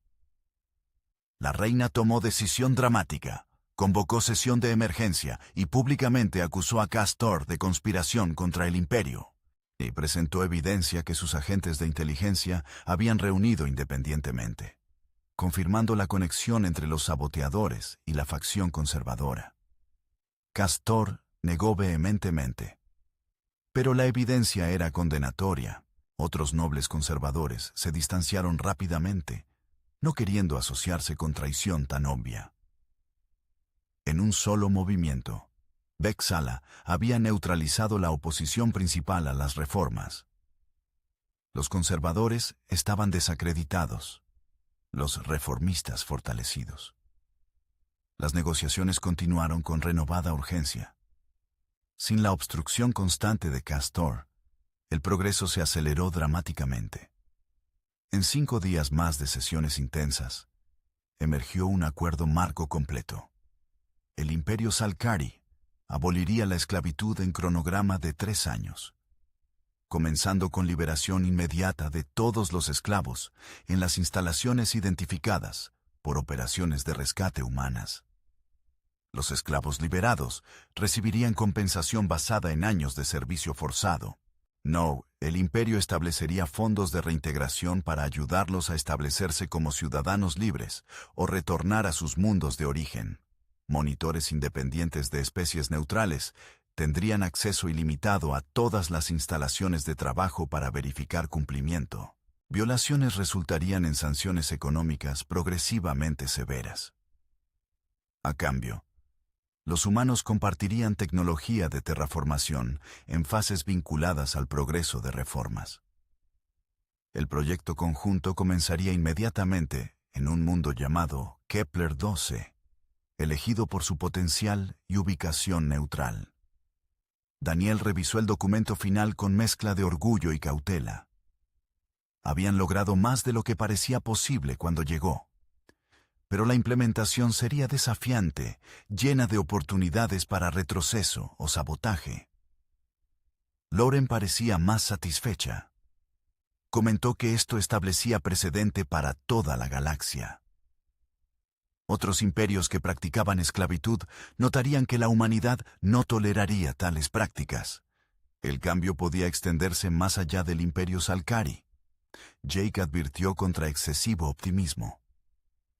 La reina tomó decisión dramática, convocó sesión de emergencia y públicamente acusó a Castor de conspiración contra el imperio, y presentó evidencia que sus agentes de inteligencia habían reunido independientemente, confirmando la conexión entre los saboteadores y la facción conservadora. Castor negó vehementemente. Pero la evidencia era condenatoria. Otros nobles conservadores se distanciaron rápidamente, no queriendo asociarse con traición tan obvia. En un solo movimiento, Vexala había neutralizado la oposición principal a las reformas. Los conservadores estaban desacreditados, los reformistas fortalecidos. Las negociaciones continuaron con renovada urgencia. Sin la obstrucción constante de Castor, el progreso se aceleró dramáticamente. En 5 días más de sesiones intensas, emergió un acuerdo marco completo. El imperio Salcari aboliría la esclavitud en cronograma de 3 años, comenzando con liberación inmediata de todos los esclavos en las instalaciones identificadas por operaciones de rescate humanas. Los esclavos liberados recibirían compensación basada en años de servicio forzado. No, el imperio establecería fondos de reintegración para ayudarlos a establecerse como ciudadanos libres o retornar a sus mundos de origen. Monitores independientes de especies neutrales tendrían acceso ilimitado a todas las instalaciones de trabajo para verificar cumplimiento. Violaciones resultarían en sanciones económicas progresivamente severas. A cambio, los humanos compartirían tecnología de terraformación en fases vinculadas al progreso de reformas. El proyecto conjunto comenzaría inmediatamente en un mundo llamado Kepler 12, elegido por su potencial y ubicación neutral. Daniel revisó el documento final con mezcla de orgullo y cautela. Habían logrado más de lo que parecía posible cuando llegó. Pero la implementación sería desafiante, llena de oportunidades para retroceso o sabotaje. Loren parecía más satisfecha. Comentó que esto establecía precedente para toda la galaxia. Otros imperios que practicaban esclavitud notarían que la humanidad no toleraría tales prácticas. El cambio podía extenderse más allá del imperio Salcari. Jake advirtió contra excesivo optimismo.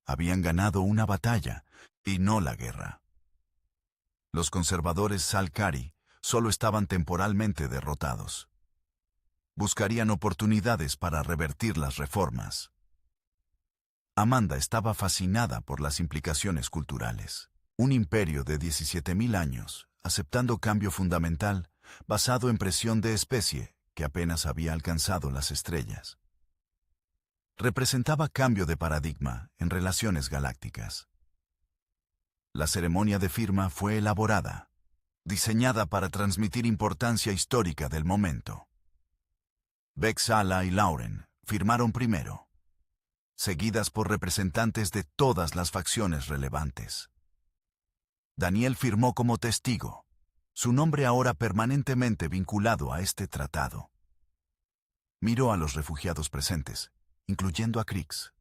Habían ganado una batalla, y no la guerra. Los conservadores Salcari solo estaban temporalmente derrotados. Buscarían oportunidades para revertir las reformas. Amanda estaba fascinada por las implicaciones culturales. Un imperio de 17.000 años, aceptando cambio fundamental, basado en presión de especie que apenas había alcanzado las estrellas. Representaba cambio de paradigma en relaciones galácticas. La ceremonia de firma fue elaborada, diseñada para transmitir importancia histórica del momento. Vex'ala y Lauren firmaron primero, seguidas por representantes de todas las facciones relevantes. Daniel firmó como testigo, su nombre ahora permanentemente vinculado a este tratado. Miró a los refugiados presentes, incluyendo a Krix.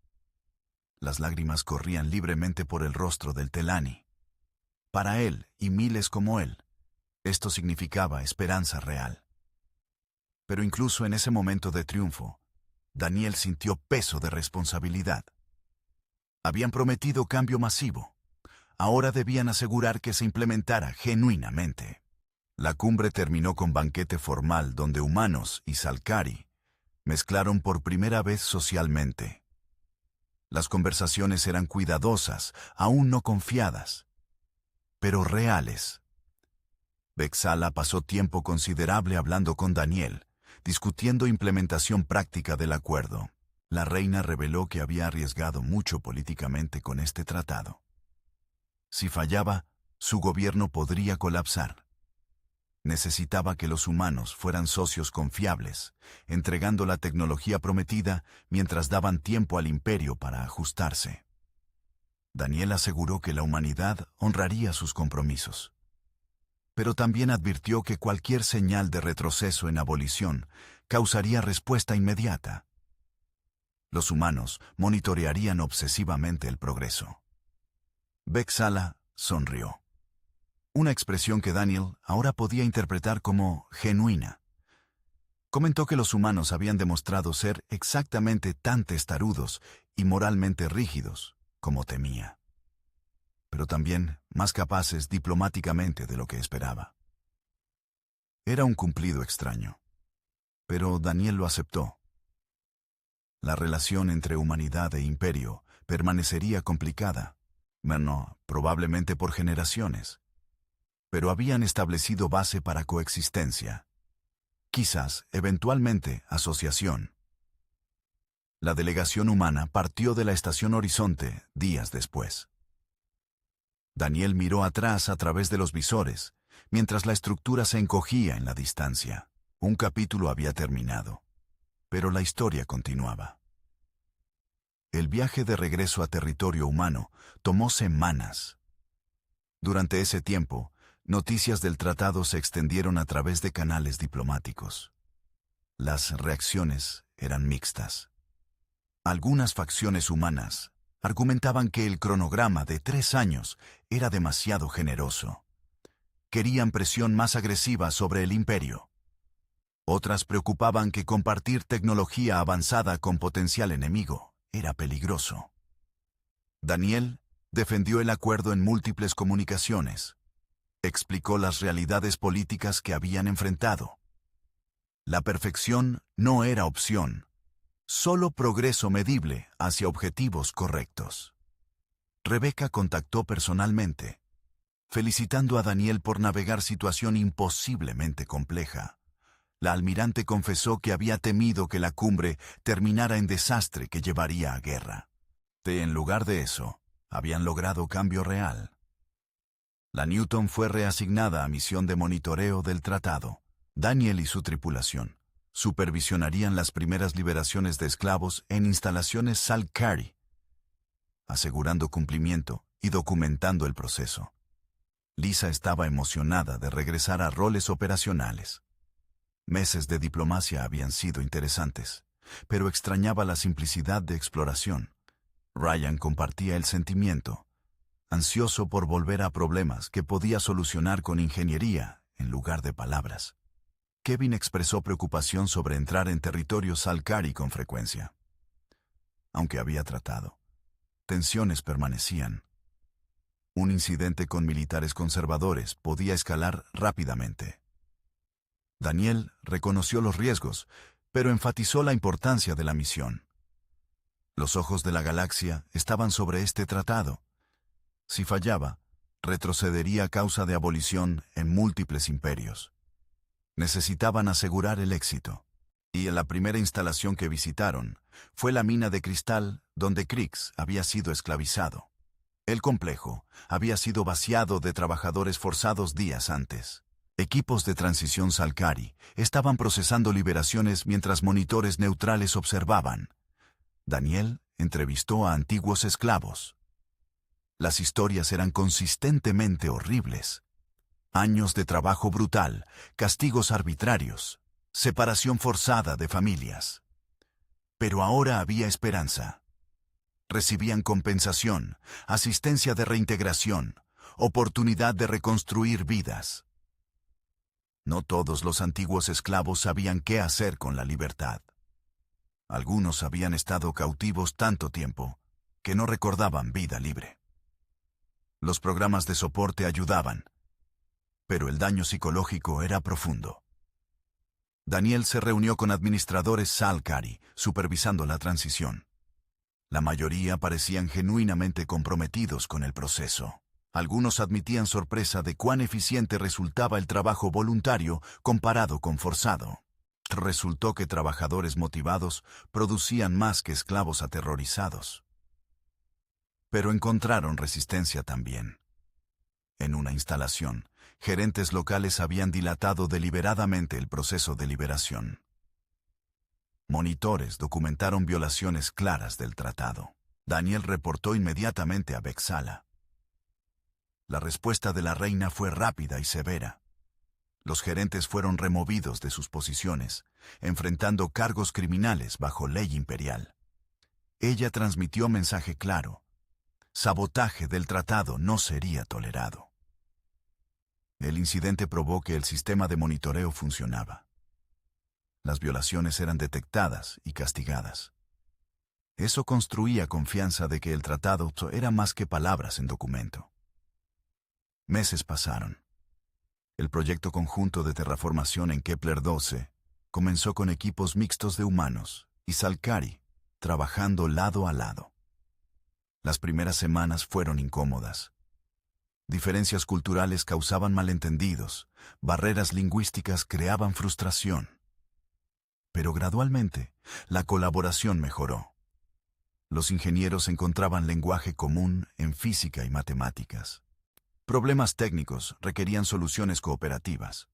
Las lágrimas corrían libremente por el rostro del Telani. Para él y miles como él, esto significaba esperanza real. Pero incluso en ese momento de triunfo, Daniel sintió peso de responsabilidad. Habían prometido cambio masivo. Ahora debían asegurar que se implementara genuinamente. La cumbre terminó con banquete formal donde humanos y Salcari mezclaron por primera vez socialmente. Las conversaciones eran cuidadosas, aún no confiadas, pero reales. Vex'ala pasó tiempo considerable hablando con Daniel, discutiendo implementación práctica del acuerdo. La reina reveló que había arriesgado mucho políticamente con este tratado. Si fallaba, su gobierno podría colapsar. Necesitaba que los humanos fueran socios confiables, entregando la tecnología prometida mientras daban tiempo al imperio para ajustarse. Daniel aseguró que la humanidad honraría sus compromisos. Pero también advirtió que cualquier señal de retroceso en abolición causaría respuesta inmediata. Los humanos monitorearían obsesivamente el progreso. Vex'ala sonrió. Una expresión que Daniel ahora podía interpretar como genuina. Comentó que los humanos habían demostrado ser exactamente tan testarudos y moralmente rígidos como temía, pero también más capaces diplomáticamente de lo que esperaba. Era un cumplido extraño, pero Daniel lo aceptó. La relación entre humanidad e imperio permanecería complicada, bueno, probablemente por generaciones, pero habían establecido base para coexistencia, quizás eventualmente asociación. La delegación humana partió de la estación Horizonte días después. Daniel miró atrás a través de los visores, mientras la estructura se encogía en la distancia. Un capítulo había terminado, pero la historia continuaba. El viaje de regreso a territorio humano tomó semanas. Durante ese tiempo, noticias del tratado se extendieron a través de canales diplomáticos. Las reacciones eran mixtas. Algunas facciones humanas argumentaban que el cronograma de 3 años era demasiado generoso. Querían presión más agresiva sobre el imperio. Otras preocupaban que compartir tecnología avanzada con potencial enemigo era peligroso. Daniel defendió el acuerdo en múltiples comunicaciones. Explicó las realidades políticas que habían enfrentado. La perfección no era opción, solo progreso medible hacia objetivos correctos. Rebecca contactó personalmente, felicitando a Daniel por navegar situación imposiblemente compleja. La almirante confesó que había temido que la cumbre terminara en desastre que llevaría a guerra. En lugar de eso, habían logrado cambio real. La Newton fue reasignada a misión de monitoreo del tratado. Daniel y su tripulación supervisionarían las primeras liberaciones de esclavos en instalaciones Salcari, asegurando cumplimiento y documentando el proceso. Lisa estaba emocionada de regresar a roles operacionales. Meses de diplomacia habían sido interesantes, pero extrañaba la simplicidad de exploración. Ryan compartía el sentimiento, ansioso por volver a problemas que podía solucionar con ingeniería en lugar de palabras. Kevin expresó preocupación sobre entrar en territorio Salcari con frecuencia. Aunque había tratado, tensiones permanecían. Un incidente con militares conservadores podía escalar rápidamente. Daniel reconoció los riesgos, pero enfatizó la importancia de la misión. Los ojos de la galaxia estaban sobre este tratado. Si fallaba, retrocedería a causa de abolición en múltiples imperios. Necesitaban asegurar el éxito. Y en la primera instalación que visitaron fue la mina de cristal donde Krix había sido esclavizado. El complejo había sido vaciado de trabajadores forzados días antes. Equipos de transición Salcari estaban procesando liberaciones mientras monitores neutrales observaban. Daniel entrevistó a antiguos esclavos. Las historias eran consistentemente horribles. Años de trabajo brutal, castigos arbitrarios, separación forzada de familias. Pero ahora había esperanza. Recibían compensación, asistencia de reintegración, oportunidad de reconstruir vidas. No todos los antiguos esclavos sabían qué hacer con la libertad. Algunos habían estado cautivos tanto tiempo que no recordaban vida libre. Los programas de soporte ayudaban, pero el daño psicológico era profundo. Daniel se reunió con administradores Salcari, supervisando la transición. La mayoría parecían genuinamente comprometidos con el proceso. Algunos admitían sorpresa de cuán eficiente resultaba el trabajo voluntario comparado con forzado. Resultó que trabajadores motivados producían más que esclavos aterrorizados. Pero encontraron resistencia también. En una instalación, gerentes locales habían dilatado deliberadamente el proceso de liberación. Monitores documentaron violaciones claras del tratado. Daniel reportó inmediatamente a Vexala. La respuesta de la reina fue rápida y severa. Los gerentes fueron removidos de sus posiciones, enfrentando cargos criminales bajo ley imperial. Ella transmitió mensaje claro. Sabotaje del tratado no sería tolerado. El incidente probó que el sistema de monitoreo funcionaba. Las violaciones eran detectadas y castigadas. Eso construía confianza de que el tratado era más que palabras en documento. Meses pasaron. El proyecto conjunto de terraformación en Kepler 12 comenzó con equipos mixtos de humanos y Salcari trabajando lado a lado. Las primeras semanas fueron incómodas. Diferencias culturales causaban malentendidos, barreras lingüísticas creaban frustración. Pero gradualmente, la colaboración mejoró. Los ingenieros encontraban lenguaje común en física y matemáticas. Problemas técnicos requerían soluciones cooperativas.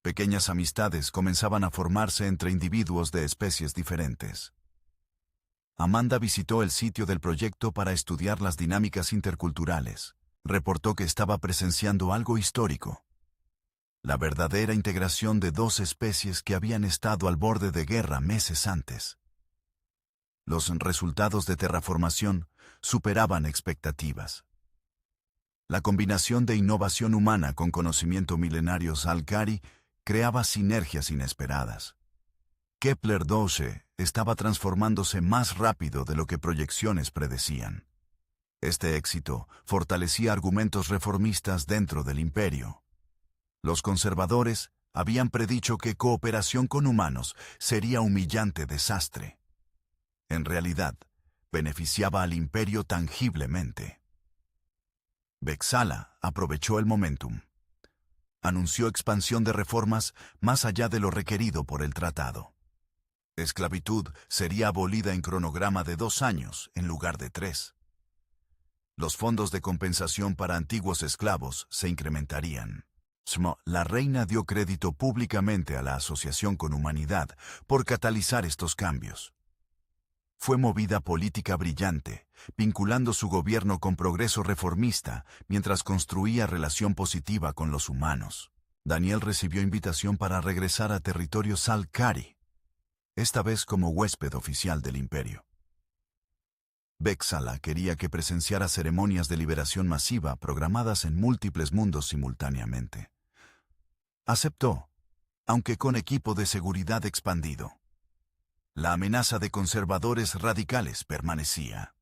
Pequeñas amistades comenzaban a formarse entre individuos de especies diferentes. Amanda visitó el sitio del proyecto para estudiar las dinámicas interculturales. Reportó que estaba presenciando algo histórico. La verdadera integración de dos especies que habían estado al borde de guerra meses antes. Los resultados de terraformación superaban expectativas. La combinación de innovación humana con conocimiento milenario Salcari creaba sinergias inesperadas. Kepler 12 estaba transformándose más rápido de lo que proyecciones predecían. Este éxito fortalecía argumentos reformistas dentro del imperio. Los conservadores habían predicho que cooperación con humanos sería humillante desastre. En realidad, beneficiaba al imperio tangiblemente. Vexala aprovechó el momentum. Anunció expansión de reformas más allá de lo requerido por el tratado. Esclavitud sería abolida en cronograma de 2 años en lugar de 3. Los fondos de compensación para antiguos esclavos se incrementarían. La reina dio crédito públicamente a la Asociación con Humanidad por catalizar estos cambios. Fue movida política brillante, vinculando su gobierno con progreso reformista mientras construía relación positiva con los humanos. Daniel recibió invitación para regresar a territorio Salcari, esta vez como huésped oficial del imperio. Vexala quería que presenciara ceremonias de liberación masiva programadas en múltiples mundos simultáneamente. Aceptó, aunque con equipo de seguridad expandido. La amenaza de conservadores radicales permanecía.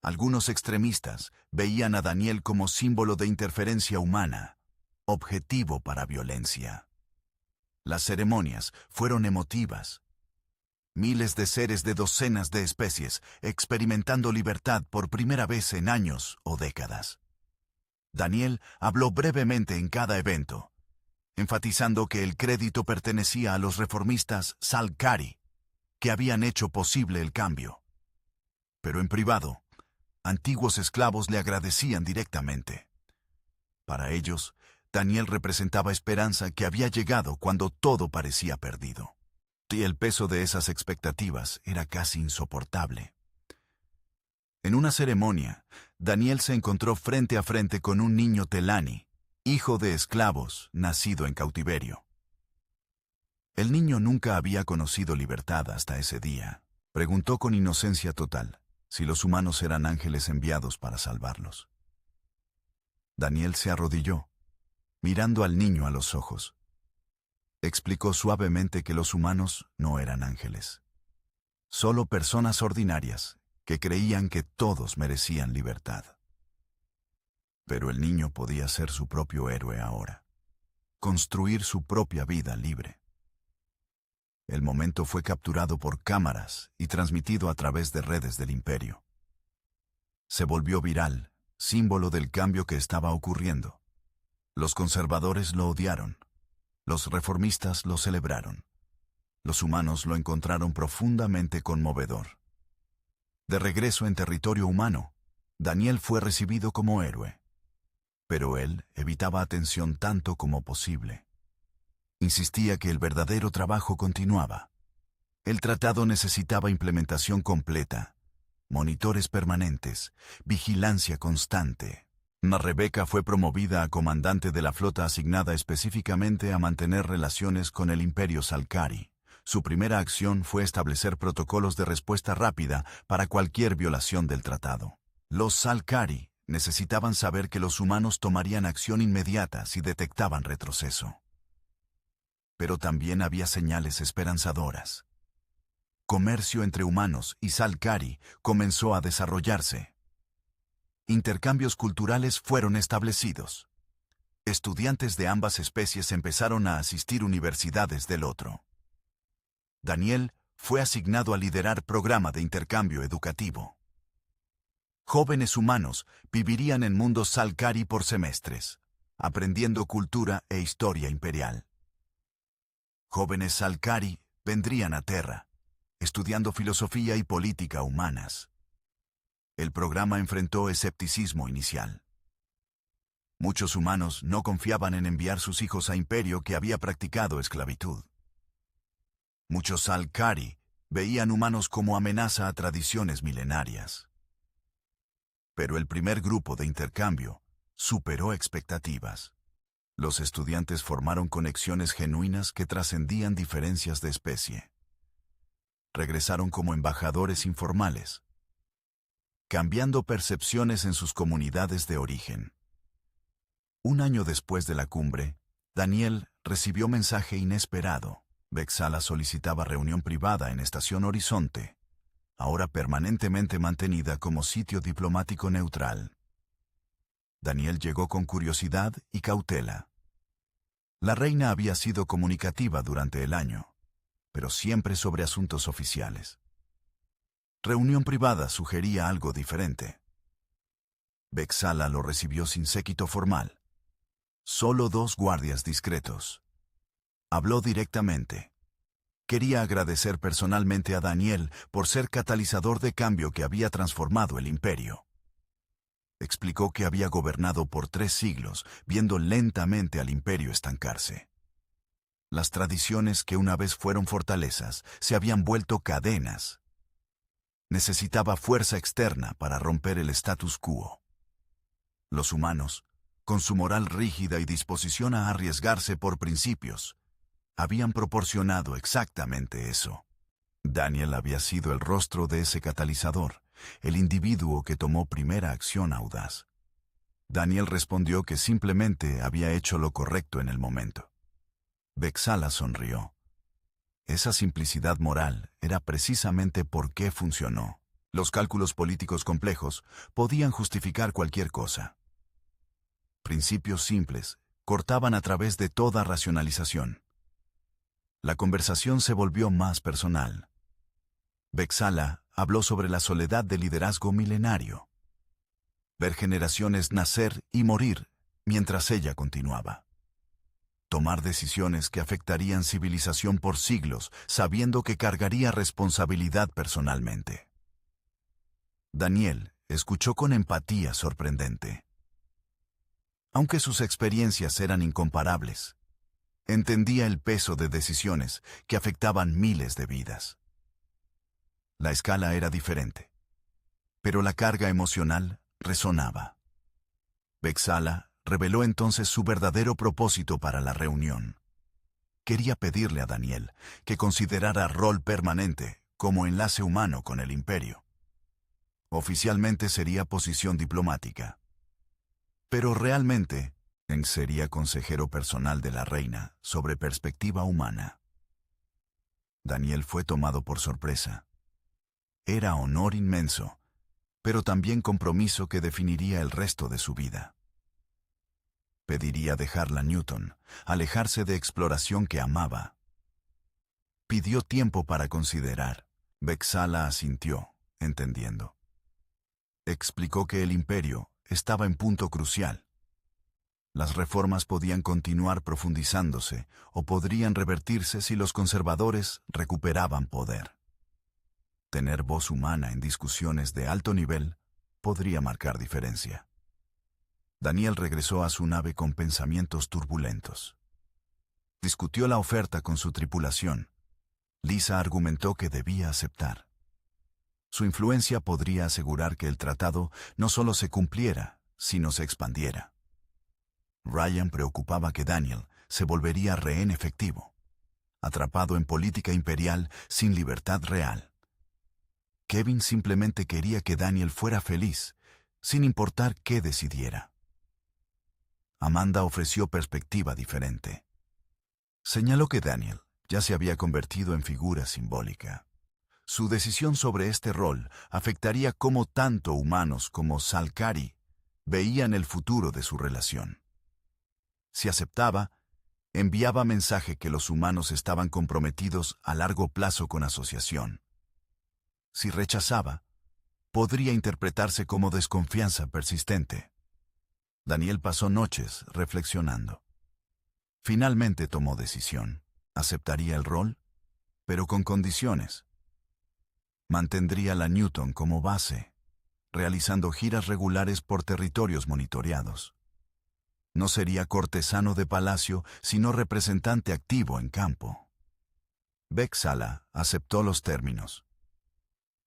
Algunos extremistas veían a Daniel como símbolo de interferencia humana, objetivo para violencia. Las ceremonias fueron emotivas. Miles de seres de docenas de especies experimentando libertad por primera vez en años o décadas. Daniel habló brevemente en cada evento, enfatizando que el crédito pertenecía a los reformistas Salcari, que habían hecho posible el cambio. Pero en privado, antiguos esclavos le agradecían directamente. Para ellos, Daniel representaba esperanza que había llegado cuando todo parecía perdido. Y el peso de esas expectativas era casi insoportable. En una ceremonia, Daniel se encontró frente a frente con un niño Telani, hijo de esclavos, nacido en cautiverio. El niño nunca había conocido libertad hasta ese día. Preguntó con inocencia total si los humanos eran ángeles enviados para salvarlos. Daniel se arrodilló, mirando al niño a los ojos. Explicó suavemente que los humanos no eran ángeles, solo personas ordinarias que creían que todos merecían libertad. Pero el niño podía ser su propio héroe ahora, construir su propia vida libre. El momento fue capturado por cámaras y transmitido a través de redes del imperio. Se volvió viral, símbolo del cambio que estaba ocurriendo. Los conservadores lo odiaron. Los reformistas lo celebraron. Los humanos lo encontraron profundamente conmovedor. De regreso en territorio humano, Daniel fue recibido como héroe. Pero él evitaba atención tanto como posible. Insistía que el verdadero trabajo continuaba. El tratado necesitaba implementación completa, monitores permanentes, vigilancia constante. Rebeca fue promovida a comandante de la flota asignada específicamente a mantener relaciones con el Imperio Salcari. Su primera acción fue establecer protocolos de respuesta rápida para cualquier violación del tratado. Los Salcari necesitaban saber que los humanos tomarían acción inmediata si detectaban retroceso. Pero también había señales esperanzadoras. Comercio entre humanos y Salcari comenzó a desarrollarse. Intercambios culturales fueron establecidos. Estudiantes de ambas especies empezaron a asistir universidades del otro. Daniel fue asignado a liderar programa de intercambio educativo. Jóvenes humanos vivirían en mundos Salcari por semestres, aprendiendo cultura e historia imperial. Jóvenes Salcari vendrían a Terra, estudiando filosofía y política humanas. El programa enfrentó escepticismo inicial. Muchos humanos no confiaban en enviar sus hijos a imperio que había practicado esclavitud. Muchos Salcari veían humanos como amenaza a tradiciones milenarias. Pero el primer grupo de intercambio superó expectativas. Los estudiantes formaron conexiones genuinas que trascendían diferencias de especie. Regresaron como embajadores informales, cambiando percepciones en sus comunidades de origen. Un año después de la cumbre, Daniel recibió mensaje inesperado. Vexala solicitaba reunión privada en Estación Horizonte, ahora permanentemente mantenida como sitio diplomático neutral. Daniel llegó con curiosidad y cautela. La reina había sido comunicativa durante el año, pero siempre sobre asuntos oficiales. Reunión privada sugería algo diferente. Vexala lo recibió sin séquito formal. Solo 2 guardias discretos. Habló directamente. Quería agradecer personalmente a Daniel por ser catalizador de cambio que había transformado el imperio. Explicó que había gobernado por 3 siglos, viendo lentamente al imperio estancarse. Las tradiciones que una vez fueron fortalezas se habían vuelto cadenas. Necesitaba fuerza externa para romper el status quo. Los humanos, con su moral rígida y disposición a arriesgarse por principios, habían proporcionado exactamente eso. Daniel había sido el rostro de ese catalizador, el individuo que tomó primera acción audaz. Daniel respondió que simplemente había hecho lo correcto en el momento. Vexala sonrió. Esa simplicidad moral era precisamente por qué funcionó. Los cálculos políticos complejos podían justificar cualquier cosa. Principios simples cortaban a través de toda racionalización. La conversación se volvió más personal. Vexala habló sobre la soledad del liderazgo milenario. Ver generaciones nacer y morir mientras ella continuaba. Tomar decisiones que afectarían civilización por siglos, sabiendo que cargaría responsabilidad personalmente. Daniel escuchó con empatía sorprendente. Aunque sus experiencias eran incomparables, entendía el peso de decisiones que afectaban miles de vidas. La escala era diferente, pero la carga emocional resonaba. Vexala reveló entonces su verdadero propósito para la reunión. Quería pedirle a Daniel que considerara rol permanente como enlace humano con el imperio. Oficialmente sería posición diplomática. Pero realmente, sería consejero personal de la reina sobre perspectiva humana. Daniel fue tomado por sorpresa. Era honor inmenso, pero también compromiso que definiría el resto de su vida. Pediría dejarla Newton, alejarse de exploración que amaba. Pidió tiempo para considerar. Vexala asintió, entendiendo. Explicó que el imperio estaba en punto crucial. Las reformas podían continuar profundizándose o podrían revertirse si los conservadores recuperaban poder. Tener voz humana en discusiones de alto nivel podría marcar diferencia. Daniel regresó a su nave con pensamientos turbulentos. Discutió la oferta con su tripulación. Lisa argumentó que debía aceptar. Su influencia podría asegurar que el tratado no solo se cumpliera, sino se expandiera. Ryan preocupaba que Daniel se volvería rehén efectivo, atrapado en política imperial sin libertad real. Kevin simplemente quería que Daniel fuera feliz, sin importar qué decidiera. Amanda ofreció perspectiva diferente. Señaló que Daniel ya se había convertido en figura simbólica. Su decisión sobre este rol afectaría cómo tanto humanos como Salcari veían el futuro de su relación. Si aceptaba, enviaba mensaje que los humanos estaban comprometidos a largo plazo con asociación. Si rechazaba, podría interpretarse como desconfianza persistente. Daniel pasó noches reflexionando. Finalmente tomó decisión. Aceptaría el rol, pero con condiciones. Mantendría la Newton como base, realizando giras regulares por territorios monitoreados. No sería cortesano de palacio, sino representante activo en campo. Vexala aceptó los términos.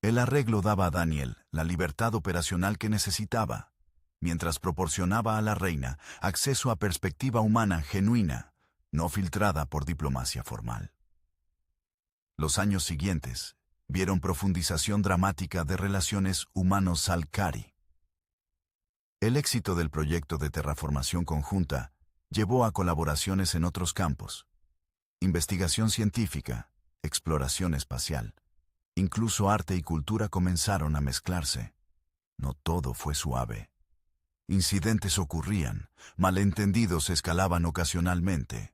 El arreglo daba a Daniel la libertad operacional que necesitaba, mientras proporcionaba a la reina acceso a perspectiva humana genuina, no filtrada por diplomacia formal. Los años siguientes vieron profundización dramática de relaciones humanos-Salcari. El éxito del proyecto de terraformación conjunta llevó a colaboraciones en otros campos: investigación científica, exploración espacial. Incluso arte y cultura comenzaron a mezclarse. No todo fue suave. Incidentes ocurrían, malentendidos escalaban ocasionalmente.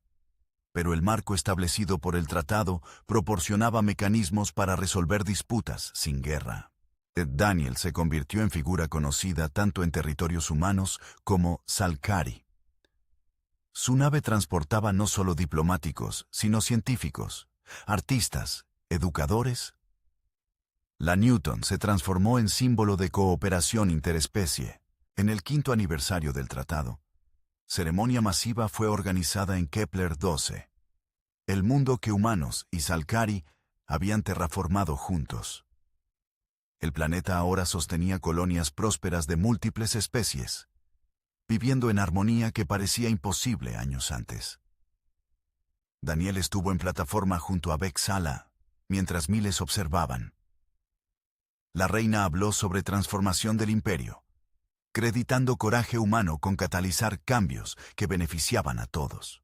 Pero el marco establecido por el tratado proporcionaba mecanismos para resolver disputas sin guerra. Daniel se convirtió en figura conocida tanto en territorios humanos como Salcari. Su nave transportaba no solo diplomáticos, sino científicos, artistas, educadores. La Newton se transformó en símbolo de cooperación interespecie. En el 5º aniversario del tratado, ceremonia masiva fue organizada en Kepler 12, el mundo que humanos y Salcari habían terraformado juntos. El planeta ahora sostenía colonias prósperas de múltiples especies, viviendo en armonía que parecía imposible años antes. Daniel estuvo en plataforma junto a Vexala, mientras miles observaban. La reina habló sobre transformación del imperio, acreditando coraje humano con catalizar cambios que beneficiaban a todos.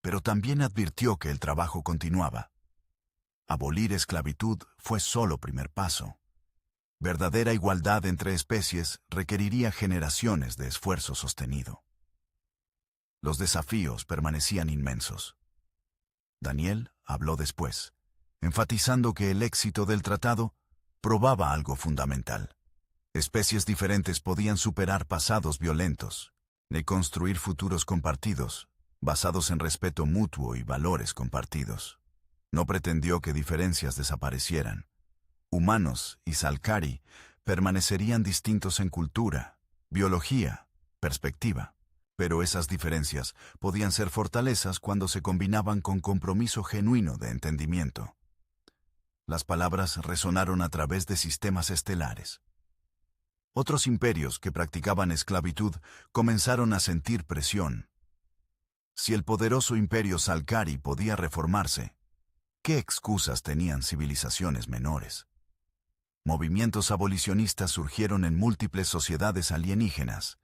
Pero también advirtió que el trabajo continuaba. Abolir esclavitud fue solo primer paso. Verdadera igualdad entre especies requeriría generaciones de esfuerzo sostenido. Los desafíos permanecían inmensos. Daniel habló después, enfatizando que el éxito del tratado probaba algo fundamental. Especies diferentes podían superar pasados violentos y construir futuros compartidos, basados en respeto mutuo y valores compartidos. No pretendió que diferencias desaparecieran. Humanos y Salcari permanecerían distintos en cultura, biología, perspectiva, pero esas diferencias podían ser fortalezas cuando se combinaban con compromiso genuino de entendimiento. Las palabras resonaron a través de sistemas estelares. Otros imperios que practicaban esclavitud comenzaron a sentir presión. Si el poderoso imperio Salcari podía reformarse, ¿qué excusas tenían civilizaciones menores? Movimientos abolicionistas surgieron en múltiples sociedades alienígenas,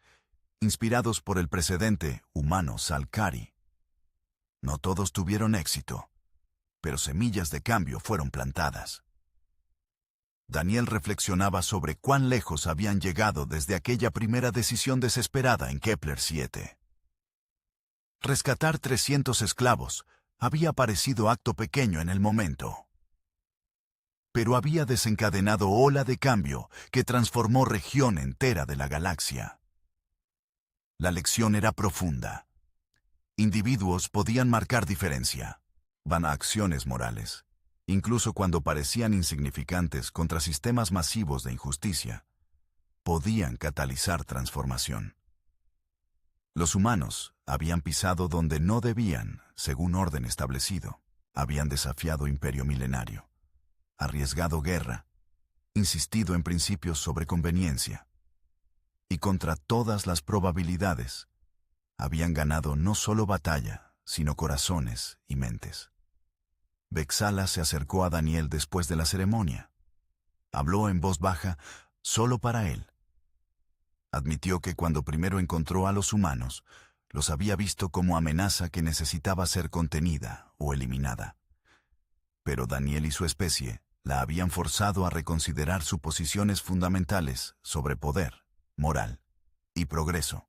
inspirados por el precedente humano Salcari. No todos tuvieron éxito, pero semillas de cambio fueron plantadas. Daniel reflexionaba sobre cuán lejos habían llegado desde aquella primera decisión desesperada en Kepler 7. Rescatar 300 esclavos había parecido acto pequeño en el momento, pero había desencadenado ola de cambio que transformó región entera de la galaxia. La lección era profunda. Individuos podían marcar diferencia, van a acciones morales, incluso cuando parecían insignificantes contra sistemas masivos de injusticia, podían catalizar transformación. Los humanos habían pisado donde no debían, según orden establecido, habían desafiado imperio milenario, arriesgado guerra, insistido en principios sobre conveniencia, y contra todas las probabilidades, habían ganado no solo batalla, sino corazones y mentes. Vexala se acercó a Daniel después de la ceremonia. Habló en voz baja, solo para él. Admitió que cuando primero encontró a los humanos, los había visto como amenaza que necesitaba ser contenida o eliminada. Pero Daniel y su especie la habían forzado a reconsiderar sus posiciones fundamentales sobre poder, moral y progreso.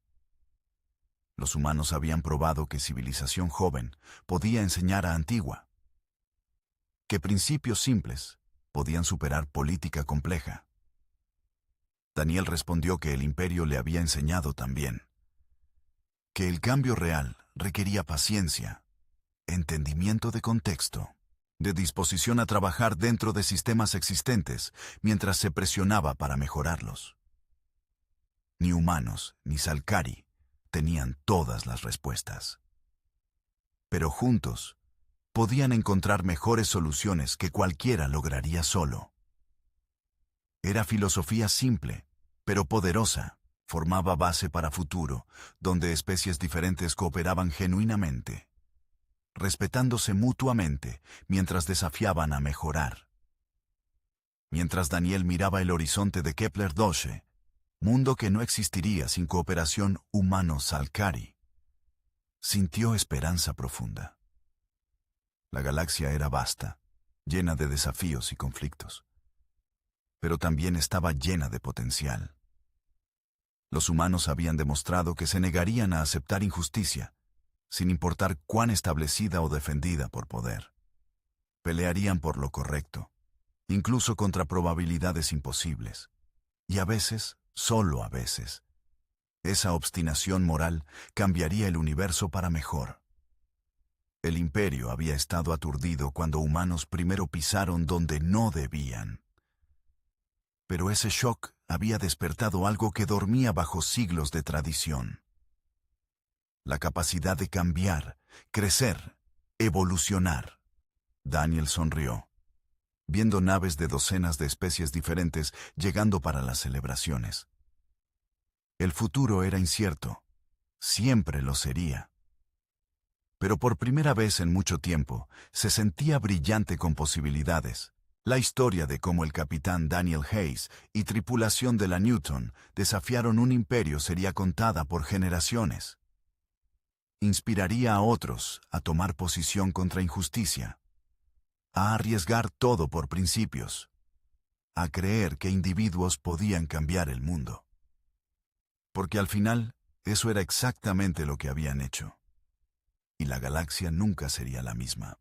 Los humanos habían probado que civilización joven podía enseñar a antigua, que principios simples podían superar política compleja. Daniel respondió que el imperio le había enseñado también, que el cambio real requería paciencia, entendimiento de contexto, de disposición a trabajar dentro de sistemas existentes mientras se presionaba para mejorarlos. Ni humanos ni Salcari tenían todas las respuestas, pero juntos podían encontrar mejores soluciones que cualquiera lograría solo. Era filosofía simple, pero poderosa, formaba base para futuro, donde especies diferentes cooperaban genuinamente, respetándose mutuamente mientras desafiaban a mejorar. Mientras Daniel miraba el horizonte de Kepler 12, mundo que no existiría sin cooperación humano-Salcari, sintió esperanza profunda. La galaxia era vasta, llena de desafíos y conflictos, pero también estaba llena de potencial. Los humanos habían demostrado que se negarían a aceptar injusticia, sin importar cuán establecida o defendida por poder. Pelearían por lo correcto, incluso contra probabilidades imposibles. Y a veces, solo a veces, esa obstinación moral cambiaría el universo para mejor. El imperio había estado aturdido cuando humanos primero pisaron donde no debían. Pero ese shock había despertado algo que dormía bajo siglos de tradición. La capacidad de cambiar, crecer, evolucionar. Daniel sonrió, viendo naves de docenas de especies diferentes llegando para las celebraciones. El futuro era incierto, siempre lo sería. Pero por primera vez en mucho tiempo, se sentía brillante con posibilidades. La historia de cómo el capitán Daniel Hayes y tripulación de la Newton desafiaron un imperio sería contada por generaciones. Inspiraría a otros a tomar posición contra injusticia, a arriesgar todo por principios, a creer que individuos podían cambiar el mundo. Porque al final, eso era exactamente lo que habían hecho. Y la galaxia nunca sería la misma.